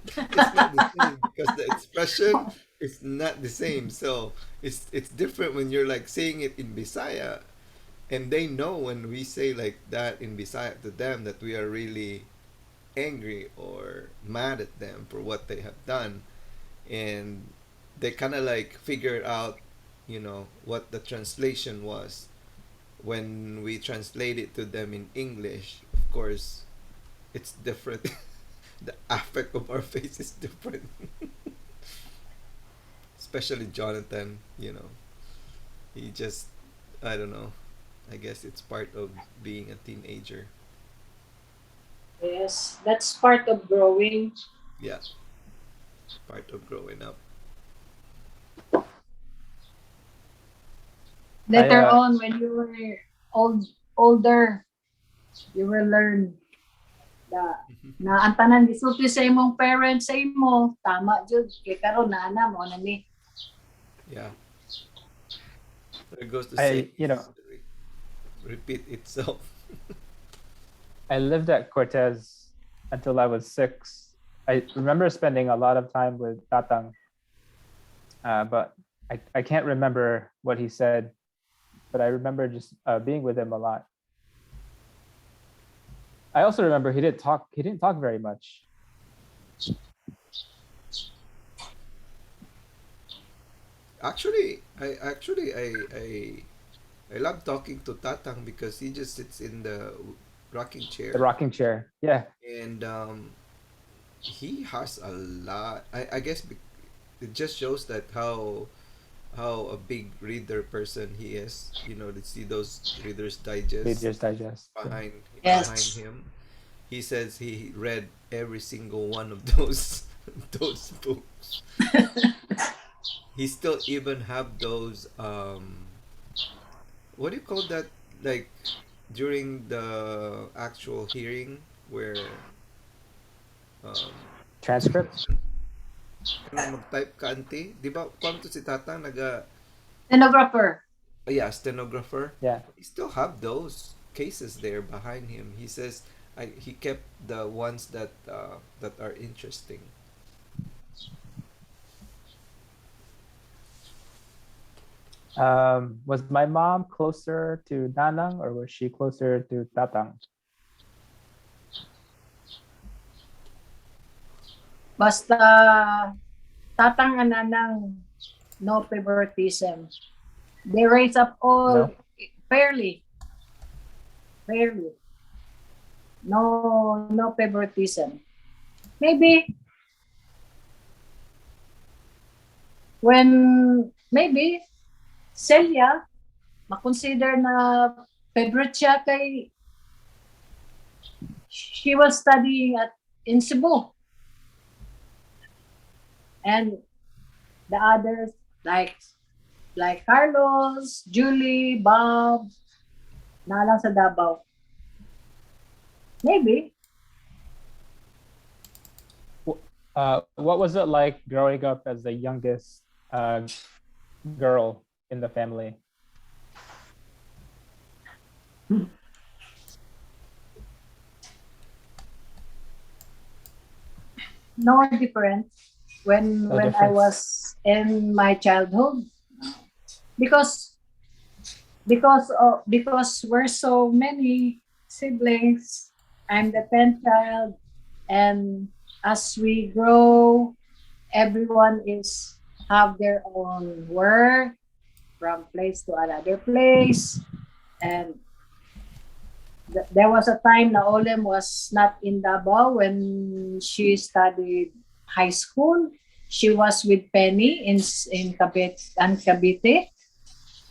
It's not the same because the expression it's not the same. So it's different when you're like saying it in Bisaya, and they know when we say like that in Bisaya to them that we are really angry or mad at them for what they have done, and they kind of like figure out, what the translation was. When we translate it to them in English, of course, it's different. The affect of our face is different. Especially Jonathan, he just, I don't know. I guess it's part of being a teenager. Yes, that's part of growing. Yeah, part of growing up. I Later on, when you were older, you will learn the na ang tanan gisulti sa imong parents sa imo, tama jud kay karon na mo na ni. Yeah. There goes the saying. I you know Repeat itself. I lived at Cortez until I was 6. I remember spending a lot of time with Tatang, but I can't remember what he said, but I remember just being with him a lot. I also remember he didn't talk. He didn't talk very much. Actually, I love talking to Tatang because he just sits in the rocking The chair, rocking chair. Yeah, and he has a lot. I guess it just shows that how a big reader person he is. To see those Reader's Digest Reader's Digest. Yeah. behind Yes. him. He says he read every single one of those those books. He still even have those what do you call that, like during the actual hearing where what's the Transcripts. question? Kanang mag-type ka ante, di ba? Kung to si Tata naga, Stenographer. yeah, stenographer. Yeah. He still have those cases there behind him. He says he kept the ones that are interesting. Was my mom closer to Nanang or was she closer to Tatang? Basta tatang ananang no favoritism. They raise up all No. fairly, fairly. No favoritism. Maybe maybe Celia makonsider na favorite siya kay she was studying in Cebu, and the others like Carlos, Julie, Bob, na lang sa Davao. Maybe. What was it like growing up as the youngest girl in the family? No different No when I difference. was in my childhood, because because we're so many siblings. I'm the 10th child, and as we grow, everyone is have their own work from place to another place, and there was a time na Olem was not in Davao when she studied high school. She was with Penny in Cavite,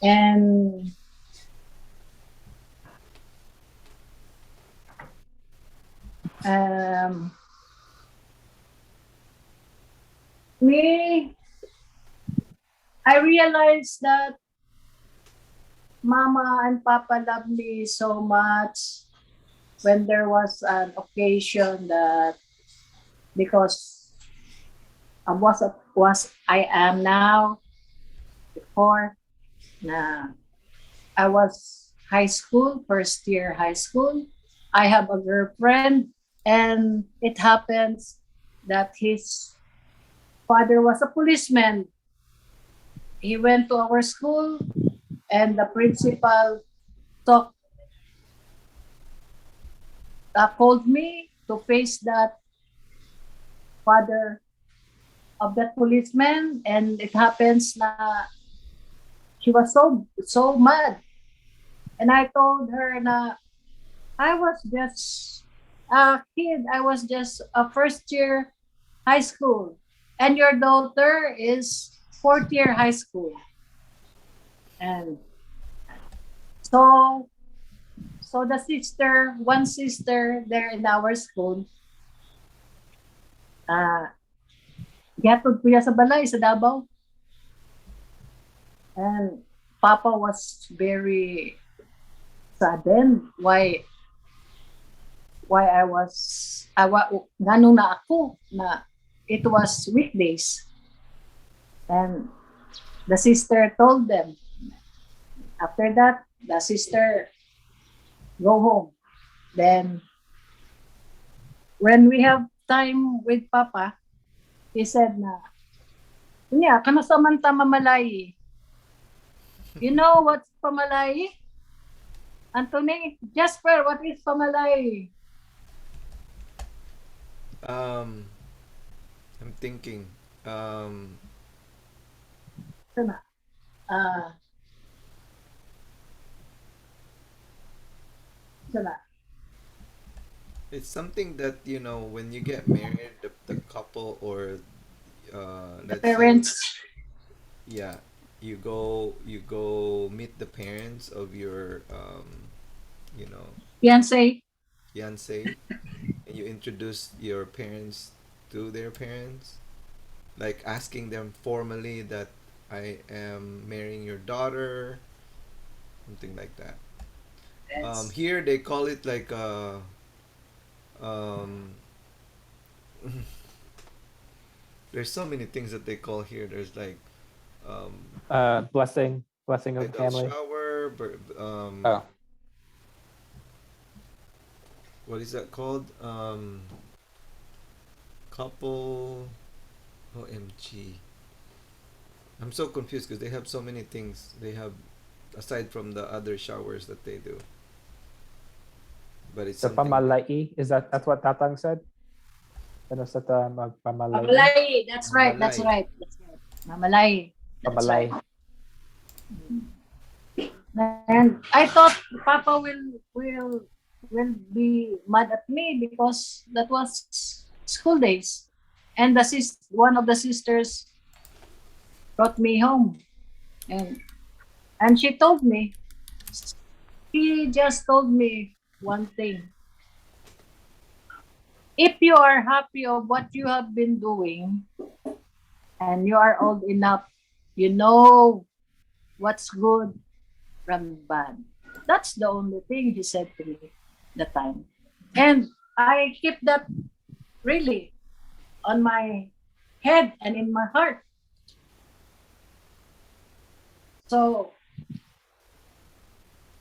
and um, me I realized that Mama and Papa loved me so much when there was an occasion that because I was I am now before na I was high school, first year high school. I have a girlfriend, and it happens that his father was a policeman he went to our school, and the principal talk, called me to face that father of that policeman, and it happens na she was so mad, and I told her na I was just a kid, I was just a first year high school, and your daughter is fourth year high school. And so the sister, one sister there in our school, uh gatod kuya sa balay sa Davao, and Papa was very saddened why ganun na ako na it was weekdays, and the sister told them. After that, the sister go home. Then when we have time with Papa, he said na, "Nya, kano sa man ta mamalay? You know what's pamalay? Anthony, Jasper, what is pamalay?" Um, I'm thinking. Um, Sana. Ah, sana. it's something that when you get married, the couple, or The let's say, parents, yeah, you go meet the parents of your you know fiancé, fiance, and you introduce your parents to their parents, like asking them formally that I am marrying your daughter, something like that. that's Here they call it like um, there's so many things that they call here. There's like um, Blessing of the bridal family. shower, Oh, what is that called? Couple. OMG. I'm so confused because they have so many things. They have, aside from the other showers that they do, but it's the something that pamalai, that's what Tatang said? Ano sa magpamalai? mamalay. That's right. That's mamalay. right. That's right. Mamalay. That's Pamalay. right. And I thought Papa will be mad at me because that was school days, and one of the sisters brought me home, and she told me, she just told me one thing: if you are happy of what you have been doing and you are old enough, you know what's good from bad. That's the only thing he said to me that time. And I keep that really on my head and in my heart. So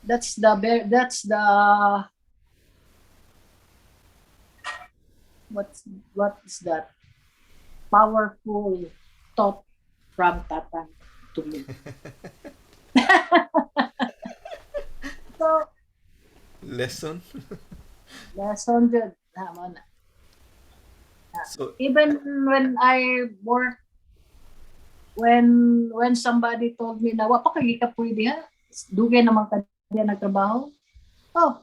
that's the what's that powerful thought from Tata to me. So Lesson. lesson good. Tama na. So Even when I work, when somebody told me na wa pa kay ka pwede ha, dugay naman ka diya nagtrabaho. Oh,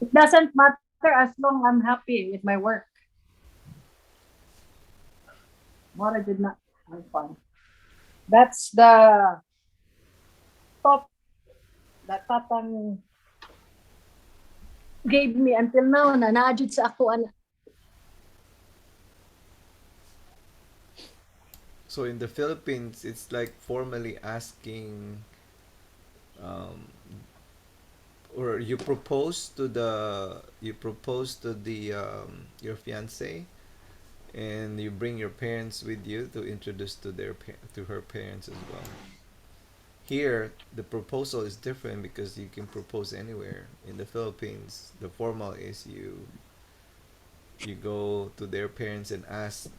it doesn't matter as long I'm happy with my work. More I did not have fun. That's the thought that Tatang gave me until now na naadjud sa ako ana. so in the Philippines, it's like formally asking, um, or you propose to the your fiance, and you bring your parents with you to introduce to her parents as well. Here, the proposal is different because you can propose anywhere. In the Philippines, the formal is you go to their parents and ask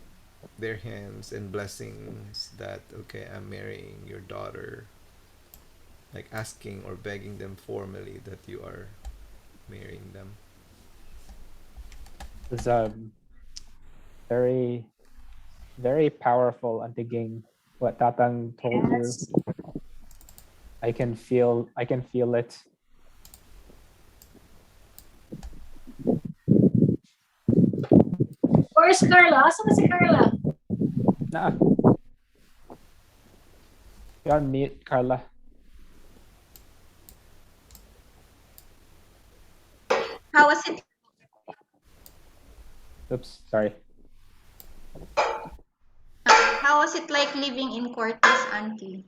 their hands and blessings that, okay, I'm marrying your daughter, like asking or begging them formally that you are marrying them. It's very, very powerful, Auntie Ging. What Tatang told you, Yes. I can feel it. Where's Carla? Asa na si Carla? Nah. You're on mute, Carla. How was it? Oops, sorry. How was it like living in Cortes, Auntie?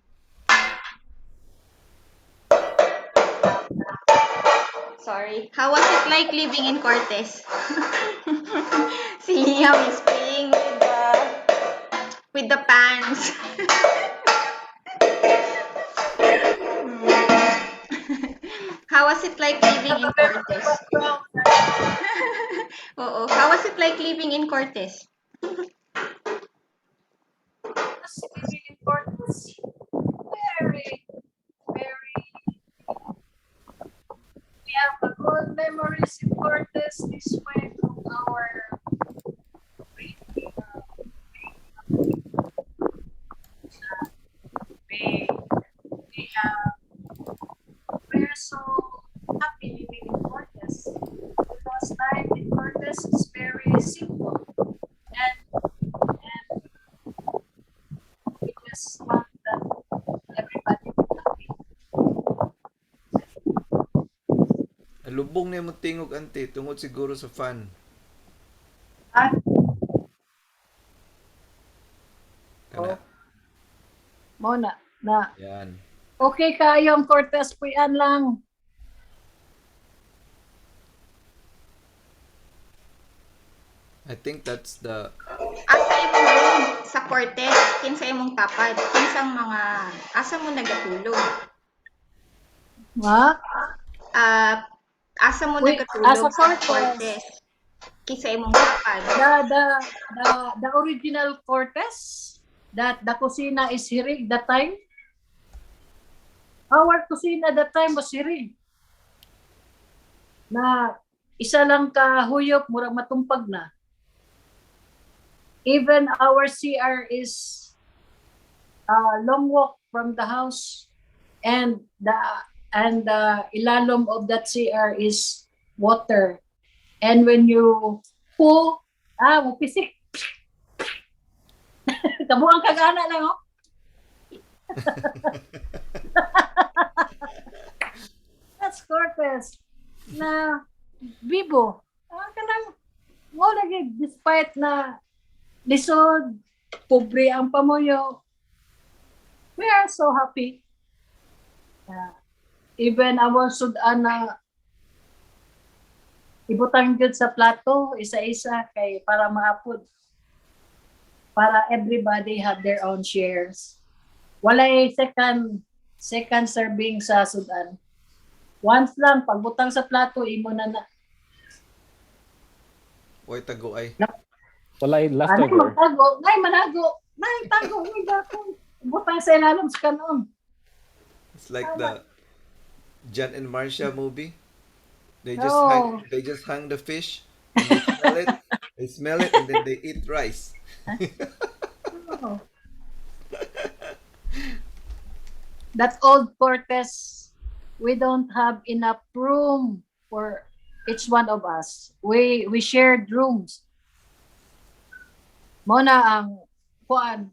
Sorry. How was it like living in Cortes? Si Liam is playing with the pans. How was it like living in Cortes? Oo. How was it like living in Cortes? Very important. Very, very. We have a good memories in Cortes despite of our we have we're so happy living in Cortes because life in Cortes is very simple and we just want that everybody be happy. Lubong na mo tingog, ante, tungod siguro sa fan. At Kana. mo na Yan. okay kayo ang Cortes puyan lang. I think that's the Asa imong room sa Cortes? Kinsa imong tapad? Kinsang mga asa mo nagatulog? Ha? Asa mo Wait, nagatulog sa sa Cortes. Cortes? Kinsa imong tapad? The original Cortes that the kusina is hirig that time. Our kusina that time was hirig. Na isa lang ka huyop murag matumpag na. Even our CR is a long walk from the house and the ilalom of that CR is water. And when you pull, mupisik. Kabuang kagana lang, oh. That's Cortes. Na bibo. Kanang mo lagi despite na lisod, pobre ang pamuyo. We are so happy. Even our sudan na ibutang jud sa plato, isa-isa kay para maapod. Para everybody have their own shares. Walay second serving sa sudan. Once lang, pagbutang sa plato, imo na na. Oy tago ay. Walay Anay leftover. magtago, nay manago, nay tago, nay gapon. Butang sa ilalom sa kanon. It's like the John and Marcia movie. They No. just hang the fish and they smell it. They smell it and then they eat rice. Oh. That old Cortes, we don't have enough room for each one of us. We shared rooms. Mo na ang kuan.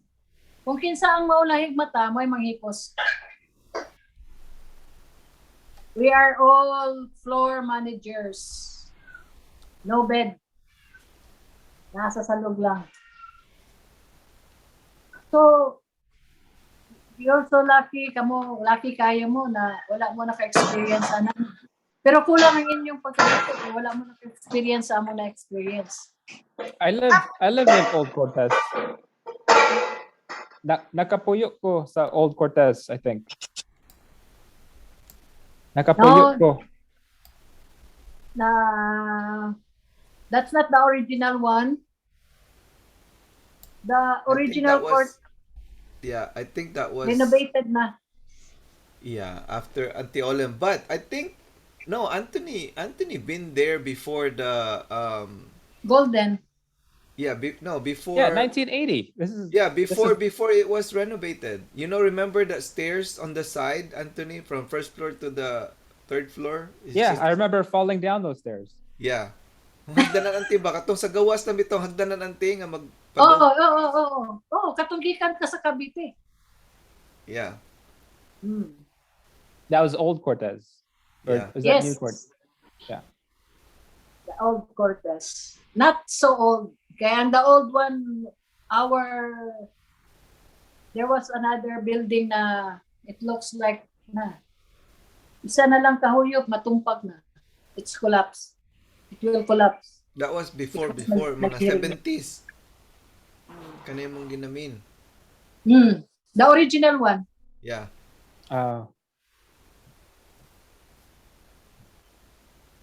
Kung kinsa ang maulahig mata, mo'y manghipos. We are all floor managers. No bed. Nasa salog lang. So, you're so lucky kayo mo na wala mo naka-experience na. Pero kulang ang inyong pagkakita, wala mo naka-experience sa mo na-experience. I live in Old Cortes. Nakapuyo ko sa Old Cortes, I think. Nakapuyo ko. That's not the original one. The I think that original court was, yeah, I think that was, renovated na. yeah, after Antiolan. But I think, no, Anthony been there before the, Golden. yeah, no, Yeah, before, 1980. yeah, This is before it was renovated. You know, remember the stairs on the side, Anthony, from first floor to the third floor? It's yeah, just, I remember falling down those stairs. yeah. Hagdanan anti ba katong sa gawas na bitong hagdanan anti nga Oo, magpadong. oo, oo. Oo, katunggikan ka sa Cavite. Yeah. Hmm. That was old Cortez. Or Yeah. is that new Yes, Cortez? Yeah. the old Cortez. Not so old. Kaya the old one, there was another building na it looks like na isa na lang kahuyop, matumpag na. It's collapsed. It will collapse. That was before Because mga naghirig na. 70s. Kanay mong ginamin. The original one. Yeah. Oh,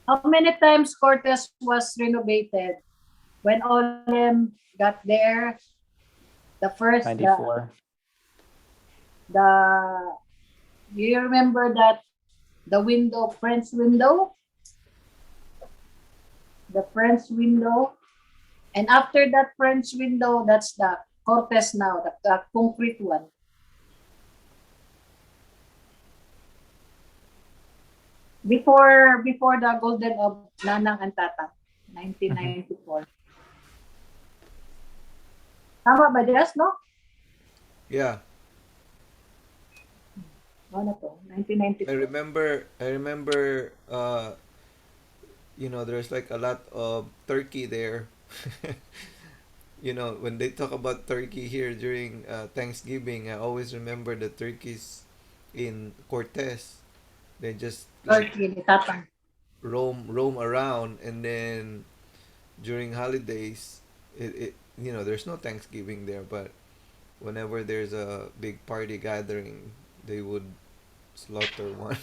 How many times Cortez was renovated? When Olem got there, the first, 94. do you remember that the window, French window? The French window. And after that French window, that's the Cortez now, the concrete one. Before the golden of Nanang and Tatang, 1994. Tama ba, Jess, no? Yeah. Ano to? I 1994. remember you know, there's like a lot of turkey there. You know, when they talk about turkey here during Thanksgiving, I always remember the turkeys in Cortez. They just like Turkey ni Tatang. roam around, and then during holidays, it you know, there's no Thanksgiving there, but whenever there's a big party gathering, they would slaughter one,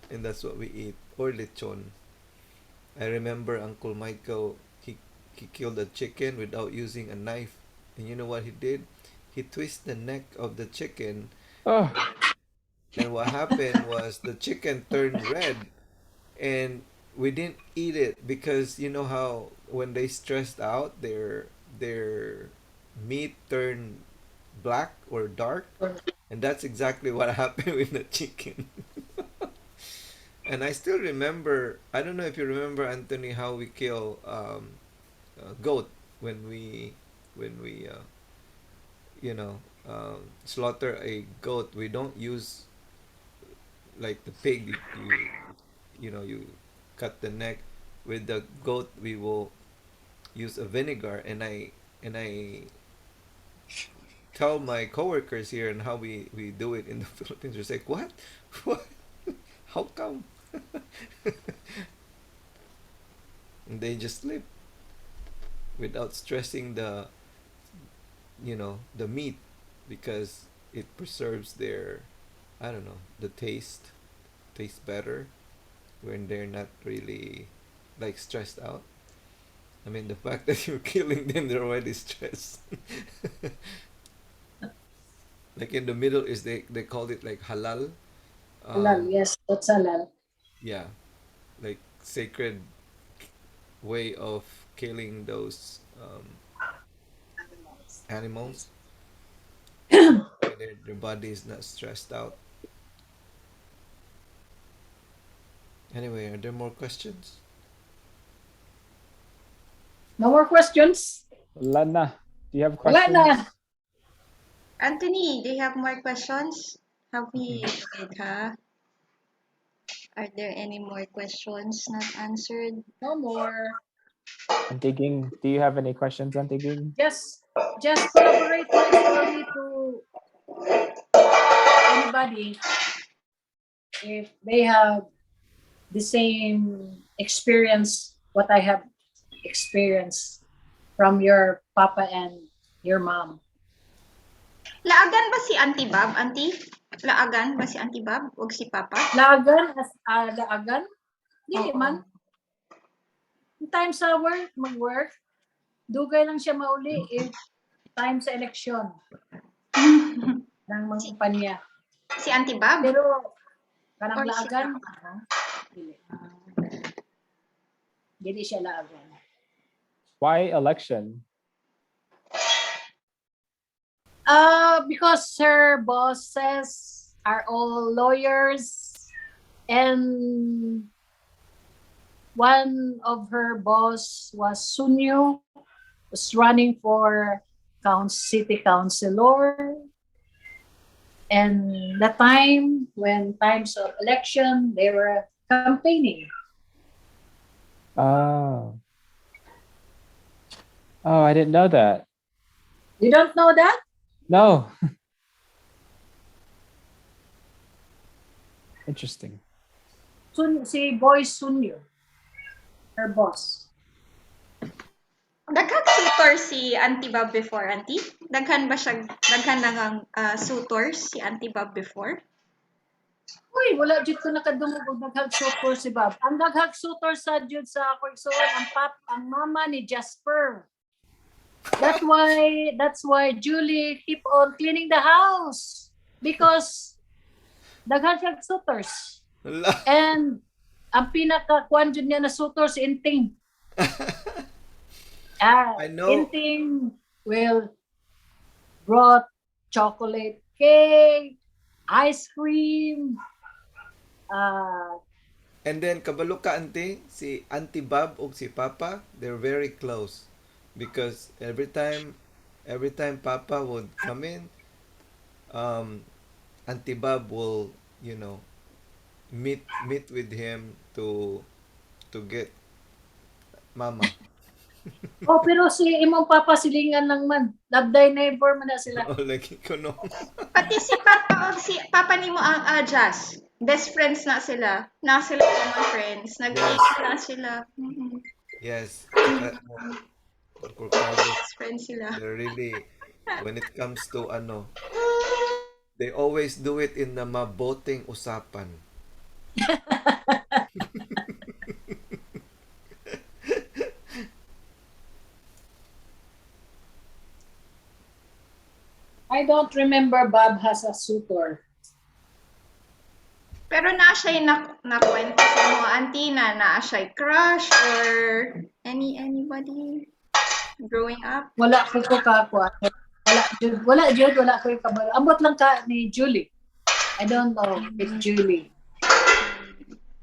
and that's what we eat, or lechon. I remember Uncle Michael, he killed a chicken without using a knife. And you know what he did? He twisted the neck of the chicken, Oh, and what happened was the chicken turned red, and we didn't eat it because you know how when they stressed out, their meat turned black or dark, and that's exactly what happened with the chicken. And I still remember. I don't know if you remember, Anthony, how we kill goat when we you know slaughter a goat. We don't use like the pig. You know, you cut the neck. With the goat, we will use a vinegar, and I tell my coworkers here and how we do it in the Philippines. They're like, what? What? How come? And they just sleep without stressing the, you know, the meat, because it preserves their, I don't know, the taste tastes better when they're not really like stressed out. I mean, the fact that you're killing them, they're already stressed. Like in the middle is they called it like halal. Halal, yes, that's halal. Yeah, like sacred way of killing those animals. Their body is not stressed out. Anyway, are there more questions? No more questions? Lana, do you have Wala questions? na. Anthony, do you have more questions? Have we Mhm. read, huh? Are there any more questions not answered? No more. Auntie Ging, do you have any questions, Auntie Ging? Just collaborate my story to anybody if they have the same experience what I have experienced from your papa and your mom. Laagan ba si Auntie Bab, Auntie? Laagan ba si Auntie Bab? Huwag si Papa? Laagan, laagan? Dili Oo. man. In time sa work, mag-work, dugay lang siya mauli if time sa eleksyon ng mga kumpanya. Si Auntie Bab? Pero kanang Or laagan, dili. Dili siya laagan. Why election? Because her bosses are all lawyers, and one of her boss was Sunyo, was running for city councilor. And the time when times of election, they were campaigning. Oh. Oh, I didn't know that. You don't know that? No. Interesting. Si Boy Sunyo, her boss. Daghang suitor si Auntie Bab before, Auntie? Daghan daghang suitors si Auntie Bab before? Uy, wala jud ko nakadungog og daghang suitor si Bob. Ang daghang suitor sa jud sa ako igsoon ang mama ni Jasper. That's why Julie keep on cleaning the house because daghan siya suitors. Hala. And ang pinaka-kuan jud niya na suitor si Inting. I know. Inting will brought chocolate cake, ice cream, And then kabalo ka auntie, si Auntie Bab ug si Papa, they're very close because every time Papa would come in, Auntie Bab will, meet with him to get Mama. oh, pero si imong papa silingan lang man. Labday neighbor man na sila. Oh, lagi ko no. Pati si Papa o si Papa nimo ang Jazz. Best friends na sila. Na sila common friends. Nag-date na sila. Yes. For Carlos, Best friends sila. they're really, when it comes to they always do it in the mabuting usapan. I don't remember Bob has a suitor. Pero na siya nakwento sa mga auntie na siya crush or anybody growing up. Wala ko kakuha. Wala ko yung kabalo. Ambot lang ka ni Julie. I don't know if Julie.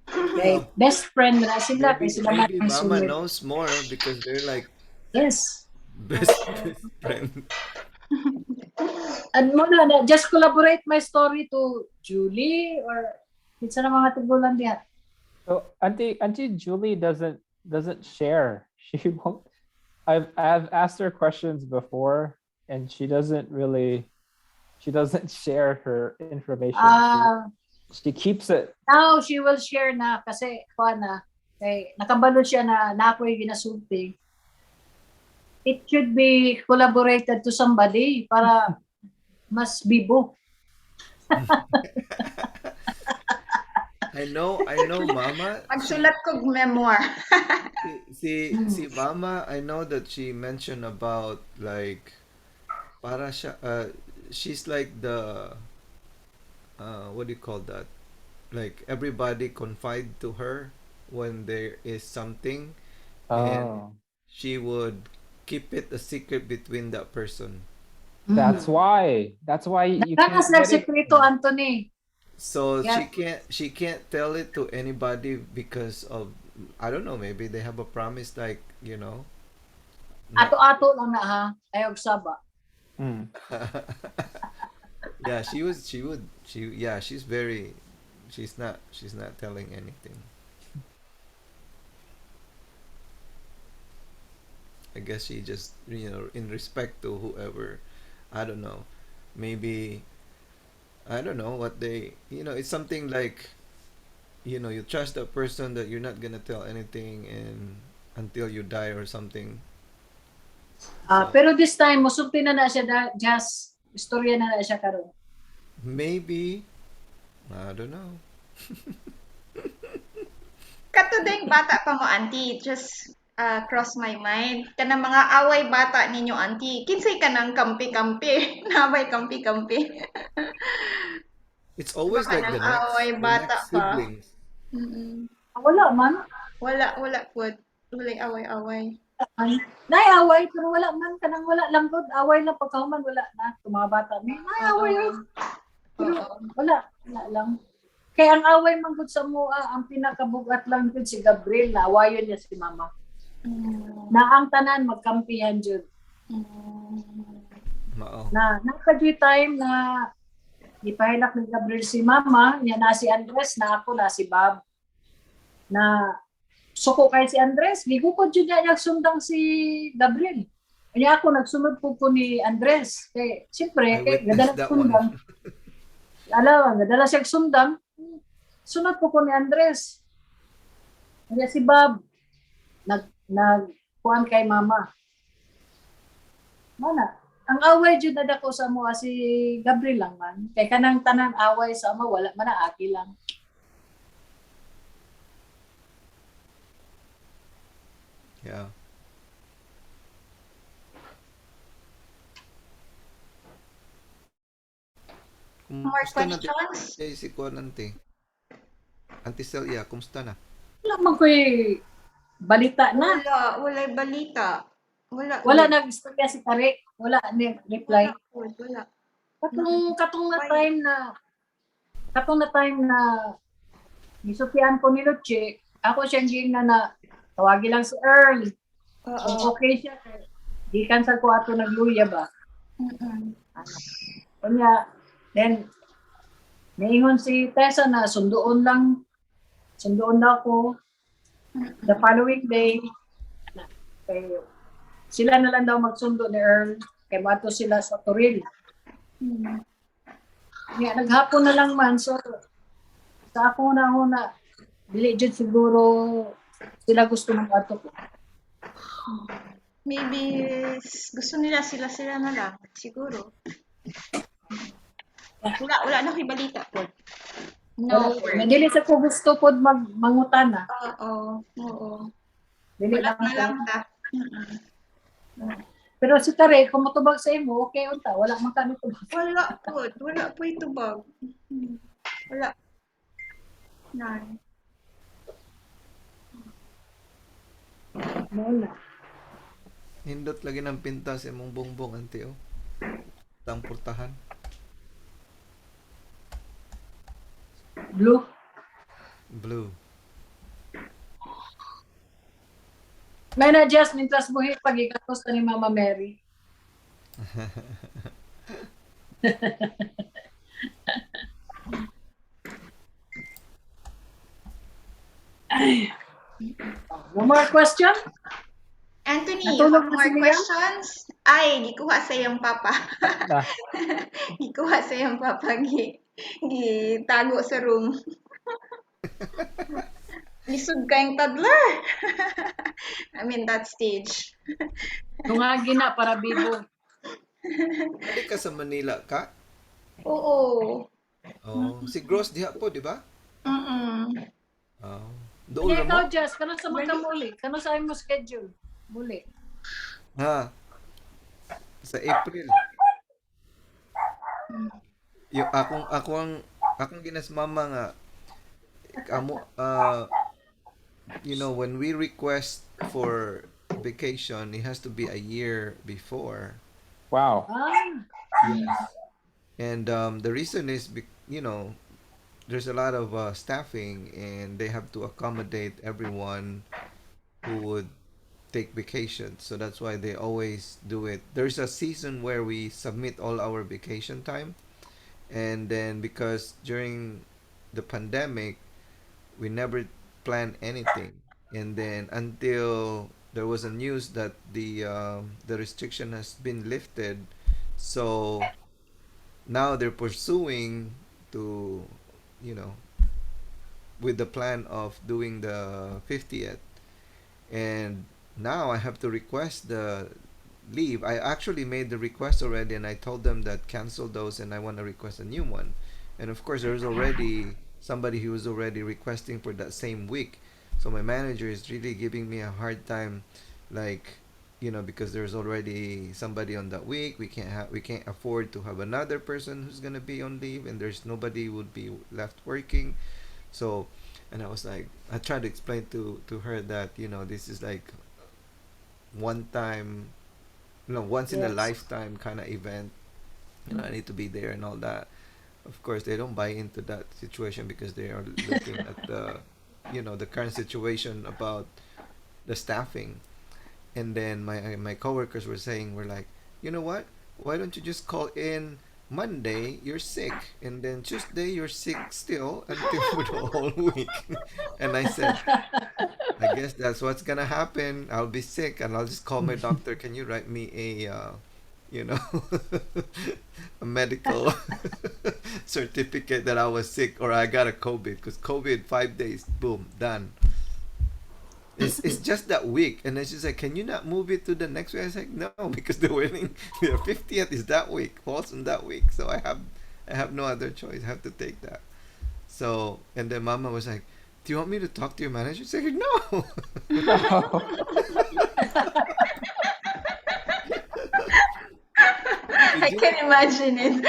Okay. Best friend na sila. Maybe, Kaya sila maybe ang Mama sunod. knows more because they're like Yes. best friend. And muna, just collaborate my story to Julie or isa na mga tigulan diyan. So Auntie Julie doesn't share. She won't. I've asked her questions before, and she doesn't share her information. She keeps it. Now she will share na kasi kay nakabalo siya na ako'y ginasulti. It should be collaborated to somebody para mas bibo. I know, Mama. Pagsulat kog memoir. Si Mama, I know that she mentioned about like para siya she's like the what do you call that? Like everybody confide to her when there is something, and Oh, she would keep it a secret between that person. that's why you can't Nagkakas get it. nagsekreto, Anthony. So Yeah. she can't tell it to anybody because of, I don't know, maybe they have a promise like, not- Ato-ato lang na ha. Ayog saba. Mm. yeah, she's not telling anything. I guess she just, in respect to whoever, I don't know, maybe, I don't know what they, it's something like, you trust that person that you're not gonna tell anything and until you die or something. Pero this time, musulti na siya just istorya na siya karon. Maybe, I don't know. Kato ding bata pa mo, auntie. Just cross my mind. Kanang mga away bata ninyo, auntie. Kinsay ka ng kampi-kampi. Nabay kampi-kampi. It's always Baka like nang away the bata next pa. siblings. Mm-mm. Wala man. Wala po. Wala'y away-away. Naiaway, pero wala man. Kanang wala lang good. Away lang pagkahuman, wala na. Itong mga bata. May naiaway yun. Pero Oo. wala lang. Kaya ang away man gud sa mua, ang pinakabugat lang gud si Gabriel, na awayon niya si mama. Mm. Na ang tanan magkampihan jud. Mao. Na nakadyo time na ipahilak ni Gabriel si mama, niya na si Andres, na ako na si Bob. Na suko kay si Andres, gigukod jud niya nagsundang si Gabriel. Kaya ako nagsunod po ni Andres. Kay siyempre, I kay witnessed gadala that sundang. one. Alam, gadala siya sundang. Sunod po ni Andres. Kaya si Bob nagkuhan kay mama. Mana, ang away jud na dako sa mo si Gabriel lang man. Kay kanang tanan away sa ama wala man na aki lang. Yeah. More Kumusta na questions? si Kuan Auntie? Auntie Celia, kumusta na? Wala man ko'y balita na. Wala'y balita. Wala nag-istorya si Kare. Wala ni reply. Wala. Katong na time na isupian ko ni Luchi, ako siyang ging na tawagi lang si Earl. Kung Oo. okay siya, di cancel ko ato nagluya ba? Kanya, then, naingon si Tessa na sundoon na ako the following day. Kay, sila na lang daw magsundo ni Earl, kay mato sila sa Toril. Kaya naghapon na lang man, so sa ako na dili jud siguro sila gusto ng ato ko. Maybe gusto nila sila na lang. Siguro. Wala na ko'y balita po. No word. Dili sa ko gusto pod mangutana. Oo. Dili Wala lang na ako. lang ta. Pero si Tare, kung matubag sa imo, okay unta, wala man kami tubag. Wala po ito bag. Wala. None. Wala. Hindot lagi ng pintas imong bongbong Auntie oh. Tang portahan. Blue. Blue. May na-adjust mintras buhi pag ikatos ni Mama Mary. Ay. No more question? Anthony, Natulog you have na si more Liam? questions? Ay, gikuha sa iyong papa. Ah, Gikuha sa iyong papa. Gitago sa room. Lisod kayong toddler. I'm in that stage. Tungagi na para bibo. Balik ka sa Manila ka? Oo. Oh, si Gross diha po, di ba? Mm-mm. Oh. Kaya Dool ra mo? ikaw, Jess, kano sa magkamuli? Kano sa mo schedule? Muli. Ha. Sa April. Yung akong ginasmama nga amo when we request for vacation, it has to be a year before. wow. Yes. And the reason is there's a lot of staffing and they have to accommodate everyone who would take vacation. So that's why they always do it. There's a season where we submit all our vacation time, and then because during the pandemic we never planned anything, and then until there was a news that the restriction has been lifted, so now they're pursuing to you know with the plan of doing the 50th, and now I have to request the leave. I actually made the request already, and I told them that cancel those, and I want to request a new one. And of course, there's already somebody who was already requesting for that same week. So my manager is really giving me a hard time, like, because there's already somebody on that week. We can't afford to have another person who's gonna be on leave, and there's nobody would be left working. So, and I was like, I tried to explain to her that this is like one time, once in a Yes. lifetime kind of event. I need to be there and all that. Of course, they don't buy into that situation because they are looking at the current situation about the staffing. And then my coworkers were saying, we're like, you know what? Why don't you just call in Monday you're sick, and then Tuesday you're sick still until for the whole week. And I said, I guess that's what's gonna happen. I'll be sick, and I'll just call my doctor. Can you write me you know, a medical certificate that I was sick or I got a COVID? Because COVID 5 days, boom, done. It's just that week, and then she's like, "Can you not move it to the next week?" I was like, "No, because the wedding, the 50th is that week, falls on that week, so I have no other choice. I have to take that." So, and then Mama was like, "Do you want me to talk to your manager?" I said, "No." No. I Did you? can imagine it.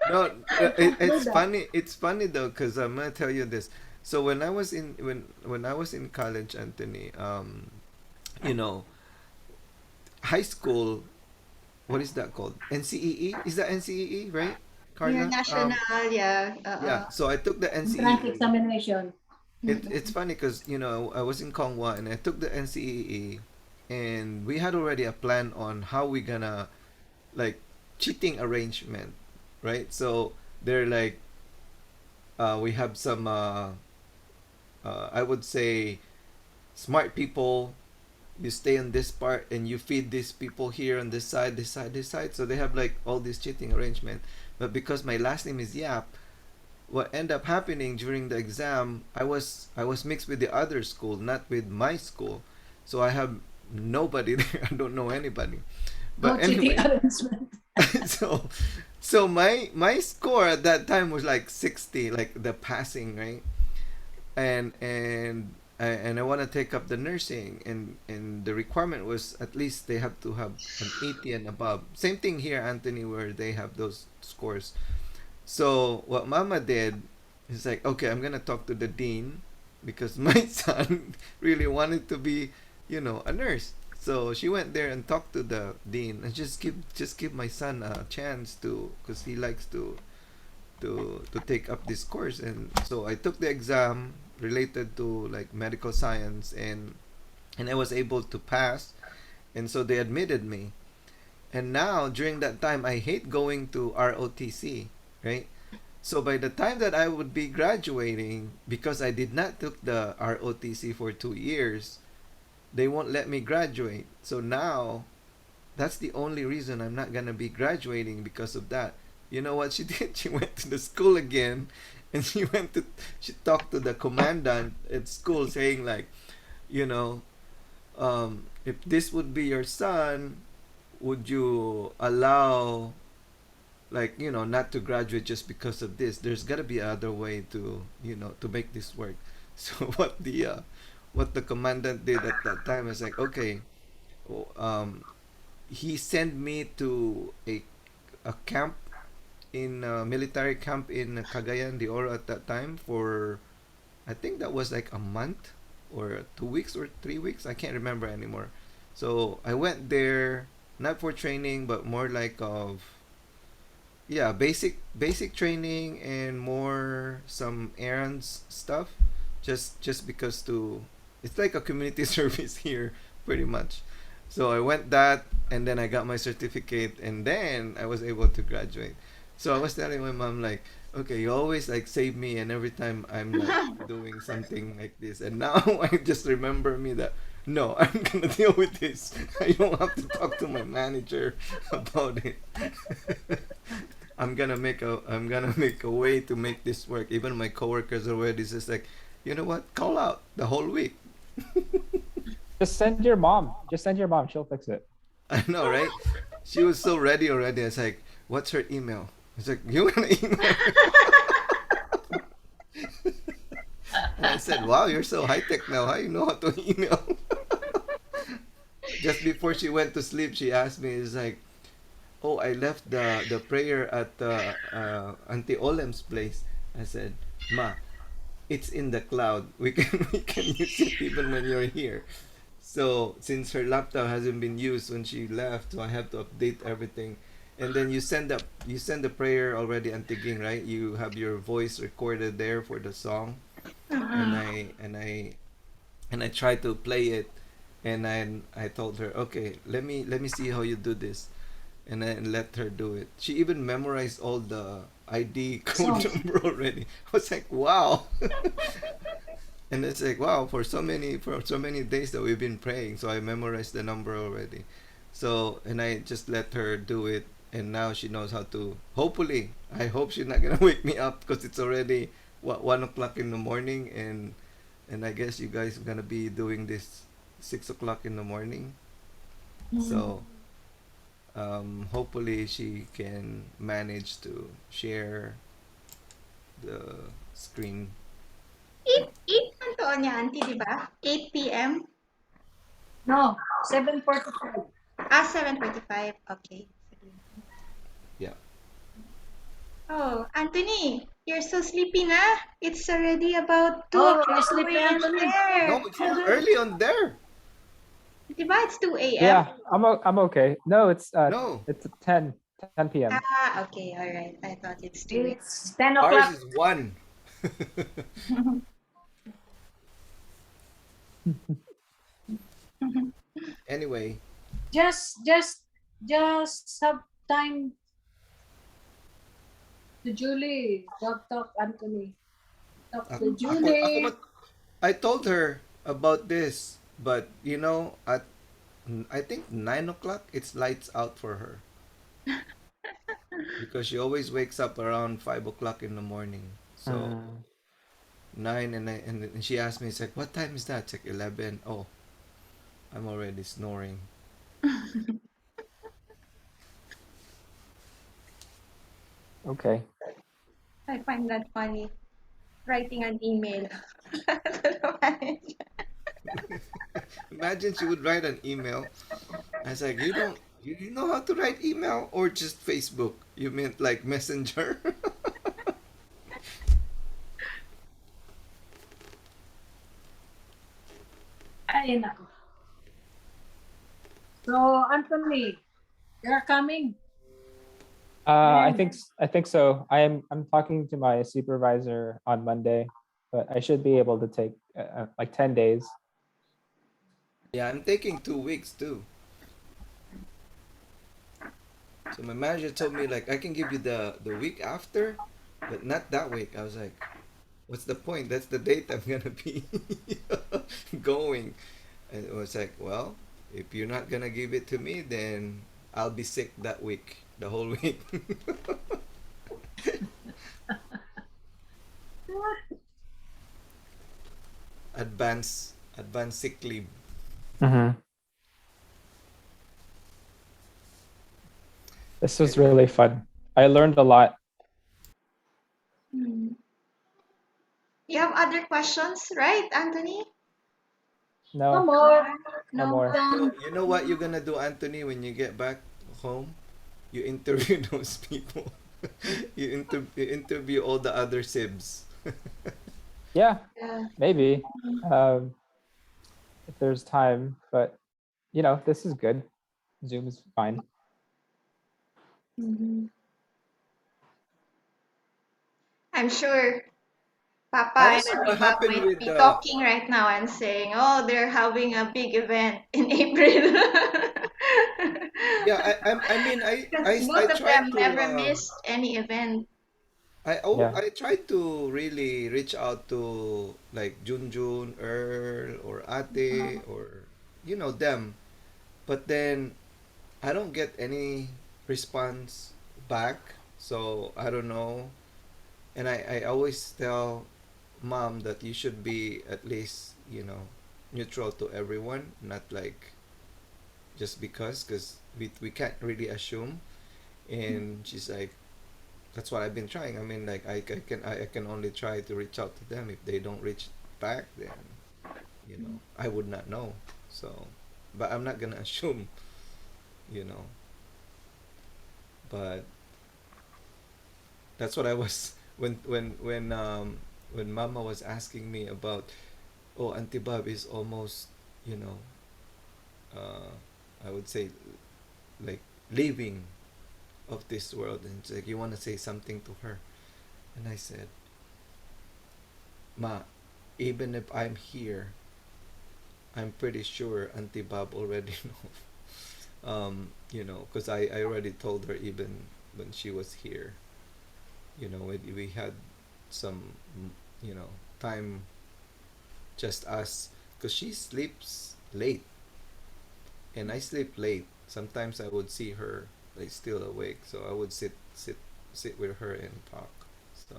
No, Don't do it's that. funny. It's funny though, because I'm gonna tell you this. So when I was in college, Anthony, you know, high school. What is that called? NCEE? Is that NCEE, right, Yeah, Carla? national, yeah. Yeah. So I took the Entrance NCEE. examination. It's funny because I was in Kongwa and I took the NCEE, and we had already a plan on how we gonna like cheating arrangement, right? So they're like, we have some I would say smart people. You stay on this part and you feed these people here on this side, this side, this side. So they have like all this cheating arrangement. But because my last name is Yap, what ended up happening during the exam, I was mixed with the other school, not with my school. So I have nobody there. I don't know anybody. No But cheating anyway, arrangement. so my score at that time was like 60, like the passing, right? And I want to take up the nursing, and the requirement was at least they have to have an 80 and above. Same thing here, Anthony, where they have those scores. So what Mama did is like, okay, I'm gonna talk to the dean because my son really wanted to be, a nurse. So she went there and talked to the dean and just give my son a chance to, because he likes to take up this course. And so I took the exam related to like medical science, and I was able to pass, and so they admitted me. And now during that time I hate going to ROTC, right? So by the time that I would be graduating, because I did not took the ROTC for 2 years, they won't let me graduate. So now that's the only reason I'm not gonna be graduating, because of that. You know what she did? She went to the school again, and she talked to the commandant at school, saying like, you know, if this would be your son, would you allow, like, not to graduate just because of this? There's gotta be other way to make this work. So what the commandant did at that time is like, okay, um, he sent me to a camp, in a military camp in Cagayan de Oro at that time, for I think that was like a month or 2 weeks or 3 weeks. I can't remember anymore. So I went there not for training, but more like of, yeah, basic training and more some errands stuff, just because to, it's like a community service here, pretty much. So I went that, and then I got my certificate, and then I was able to graduate. So I was telling my mom like, okay, you always like save me, and every time I'm like doing something like this, and now I just remember me that, no, I'm gonna deal with this. I don't have to talk to my manager about it. I'm gonna make a way to make this work. Even my coworkers already just like, you know what? Call out the whole week. Just send your mom. Just send your mom. She'll fix it. I know, right? She was so ready already. I was like, what's her email? It's like, you want to email her? And I said, wow, you're so high tech now. How you know how to email? Just before she went to sleep, she asked me, "Is like, oh, I left the prayer at Auntie Olem's place." I said, "Ma, it's in the cloud. We can we can use it even when you're here." So since her laptop hasn't been used when she left, so I have to update everything. And then you send the prayer already, Auntie Ging, right? You have your voice recorded there for the song, and Mm-mm. I try to play it, and I told her, okay, let me see how you do this, and then let her do it. She even memorized all the ID code So, number already. I was like, wow. And it's like, wow, for so many days that we've been praying, so I memorized the number already. So and I just let her do it, and now she knows how to. Hopefully, I hope she's not gonna wake me up because it's already what 1 o'clock in the morning, and I guess you guys are gonna be doing this 6 o'clock in the morning. mm, So hopefully she can manage to share the screen. 8 ang taon niya, auntie, di ba? 8 p.m.? no, 7:45. 7:45. Okay. Yeah. Oh, Anthony, you're so sleepy na. It's already about 2 Oh, you're o'clock sleepy, away in Anthony. No, there. it's still early on there. Diba? It's 2 a.m.? Yeah, I'm okay. No, No, it's 10 p.m. Okay, all right. I thought it's 2 It's 10 ours o'clock. is 1. a.m. Anyway, Just, just, just have time to Julie. Talk, Anthony. Talk to ako Julie. I told her about this, but at I think 9 o'clock it's lights out for her because she always wakes up around 5 o'clock in the morning. So Mm, 9, and she asked me, it's like, what time is that? It's like 11. Oh, I'm already snoring. okay. I find that funny. Writing an email to the manager. Imagine she would write an email. I was like, you know how to write email or just Facebook? You meant like Messenger? Ay, nako. So, Anthony, you're coming. When? I think so. I'm talking to my supervisor on Monday, but I should be able to take like 10 days. Yeah, I'm taking 2 weeks too. So my manager told me like I can give you the week after, but not that week. I was like, what's the point? That's the date I'm gonna be going. And it was like, well, if you're not gonna give it to me, then I'll be sick that week, the whole week. Advance sick leave. Mhm. This was Anyway, really fun. I learned a lot. Hmm. You have other questions, right, Anthony? No No, more. no No? more. Done. you know what you're gonna do, Anthony, when you get back home? You interview those people. You interview all the other sibs. Yeah, Yeah. maybe if there's time, but this is good. Zoom is fine. Mhm. I'm sure I Papa don't and know Auntie what Bob happened might with be talking right now and saying, oh, they're having a big event in April. yeah. I mean Because I both of tried them to never missed any event. Yeah. I tried to really reach out to like Junjun, Earl, or Ate, or them, but then I don't get any response back. So I don't know. And I always tell mom that you should be at least, neutral to everyone, not like just because we can't really assume. And she's like, that's what I've been trying. I mean, like I can only try to reach out to them. If they don't back, then I would not know. So, but I'm not gonna assume, you know. But that's what I was when Mama was asking me about, oh, Auntie Bob is almost, you know, uh, I would say like leaving of this world, and it's like you want to say something to her, and I said, Ma, even if I'm here, I'm pretty sure Auntie Bob already know. Because I already told her even when she was here. We had some, time just us, because she sleeps late and I sleep late. Sometimes I would see her like still awake, so I would sit with her and talk. So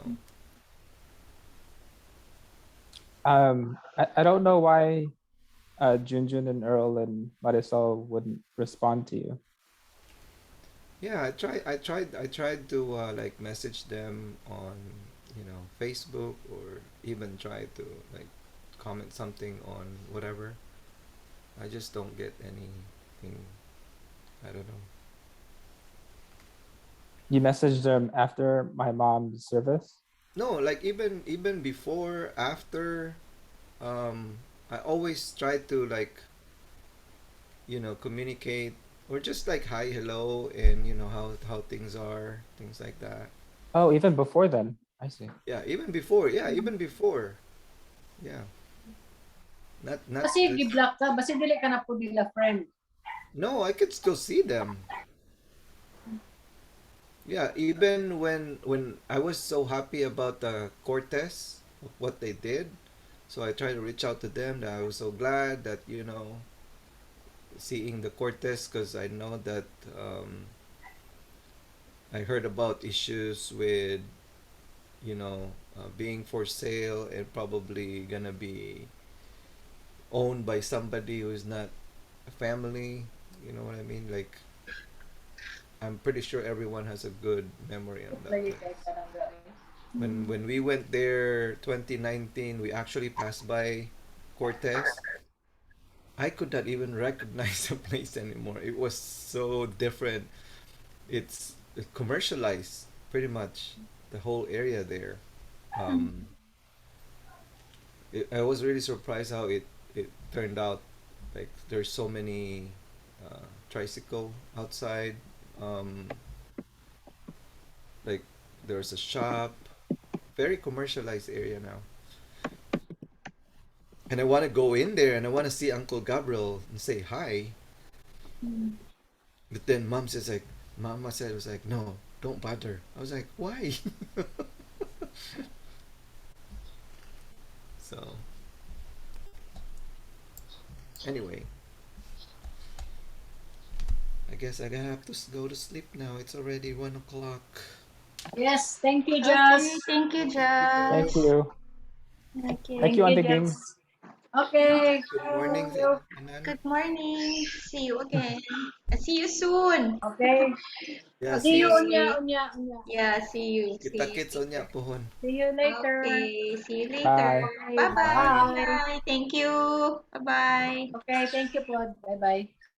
I don't know why Junjun and Earl and Marisol wouldn't respond to you. yeah, I tried to like message them on Facebook, or even try to like comment something on whatever. I just don't get anything. I don't know. You messaged them after my mom's service. No, like even before, after, I always try to like communicate, or just like hi, hello, and how things are, things like that. Oh, even before then. I see. Yeah, even before. Yeah, even before. Yeah, not Kasi this. gi-block ka, basi dili ka na po nila friend. No, I could still see them. Yeah, even when I was so happy about the Cortez, of what they did, so I tried to reach out to them. That I was so glad that seeing the Cortez, because I know that, I heard about issues with being for sale and probably gonna be owned by somebody who is not a family. You know what I mean? Like, I'm pretty sure everyone has a good memory on that Lagi kay place. barangay. When we went there 2019, we actually passed by Cortez. I could not even recognize the place anymore. It was so different. It's commercialized pretty much, the whole area there. Um, I was really surprised how it turned out. Like, there's so many tricycle outside. Um, like, there's a shop. Very commercialized area now. And I want to go in there and I want to see Uncle Gabriel and say hi. But then Mama said, was like, no, don't bother. I was like, why? So, anyway, I guess I gotta have to go to sleep now. It's already 1 o'clock. Yes, thank you, Okay, Jazz. thank you, Thank Jazz. you. Okay. Thank Thank you, you, Auntie Ging. Jazz. Okay. Good morning, Thank you. Nana. Good morning. See you again. See you soon. Okay. Yeah, See see you you. Okay. unya, unya. Yeah, see you. Kita See you kits on ya later. pohon. See you later. Okay, see you later. Bye. Okay, Bye-bye. Bye. bye. Bye. Thank you. Bye-bye. Okay, thank you po. Bye-bye.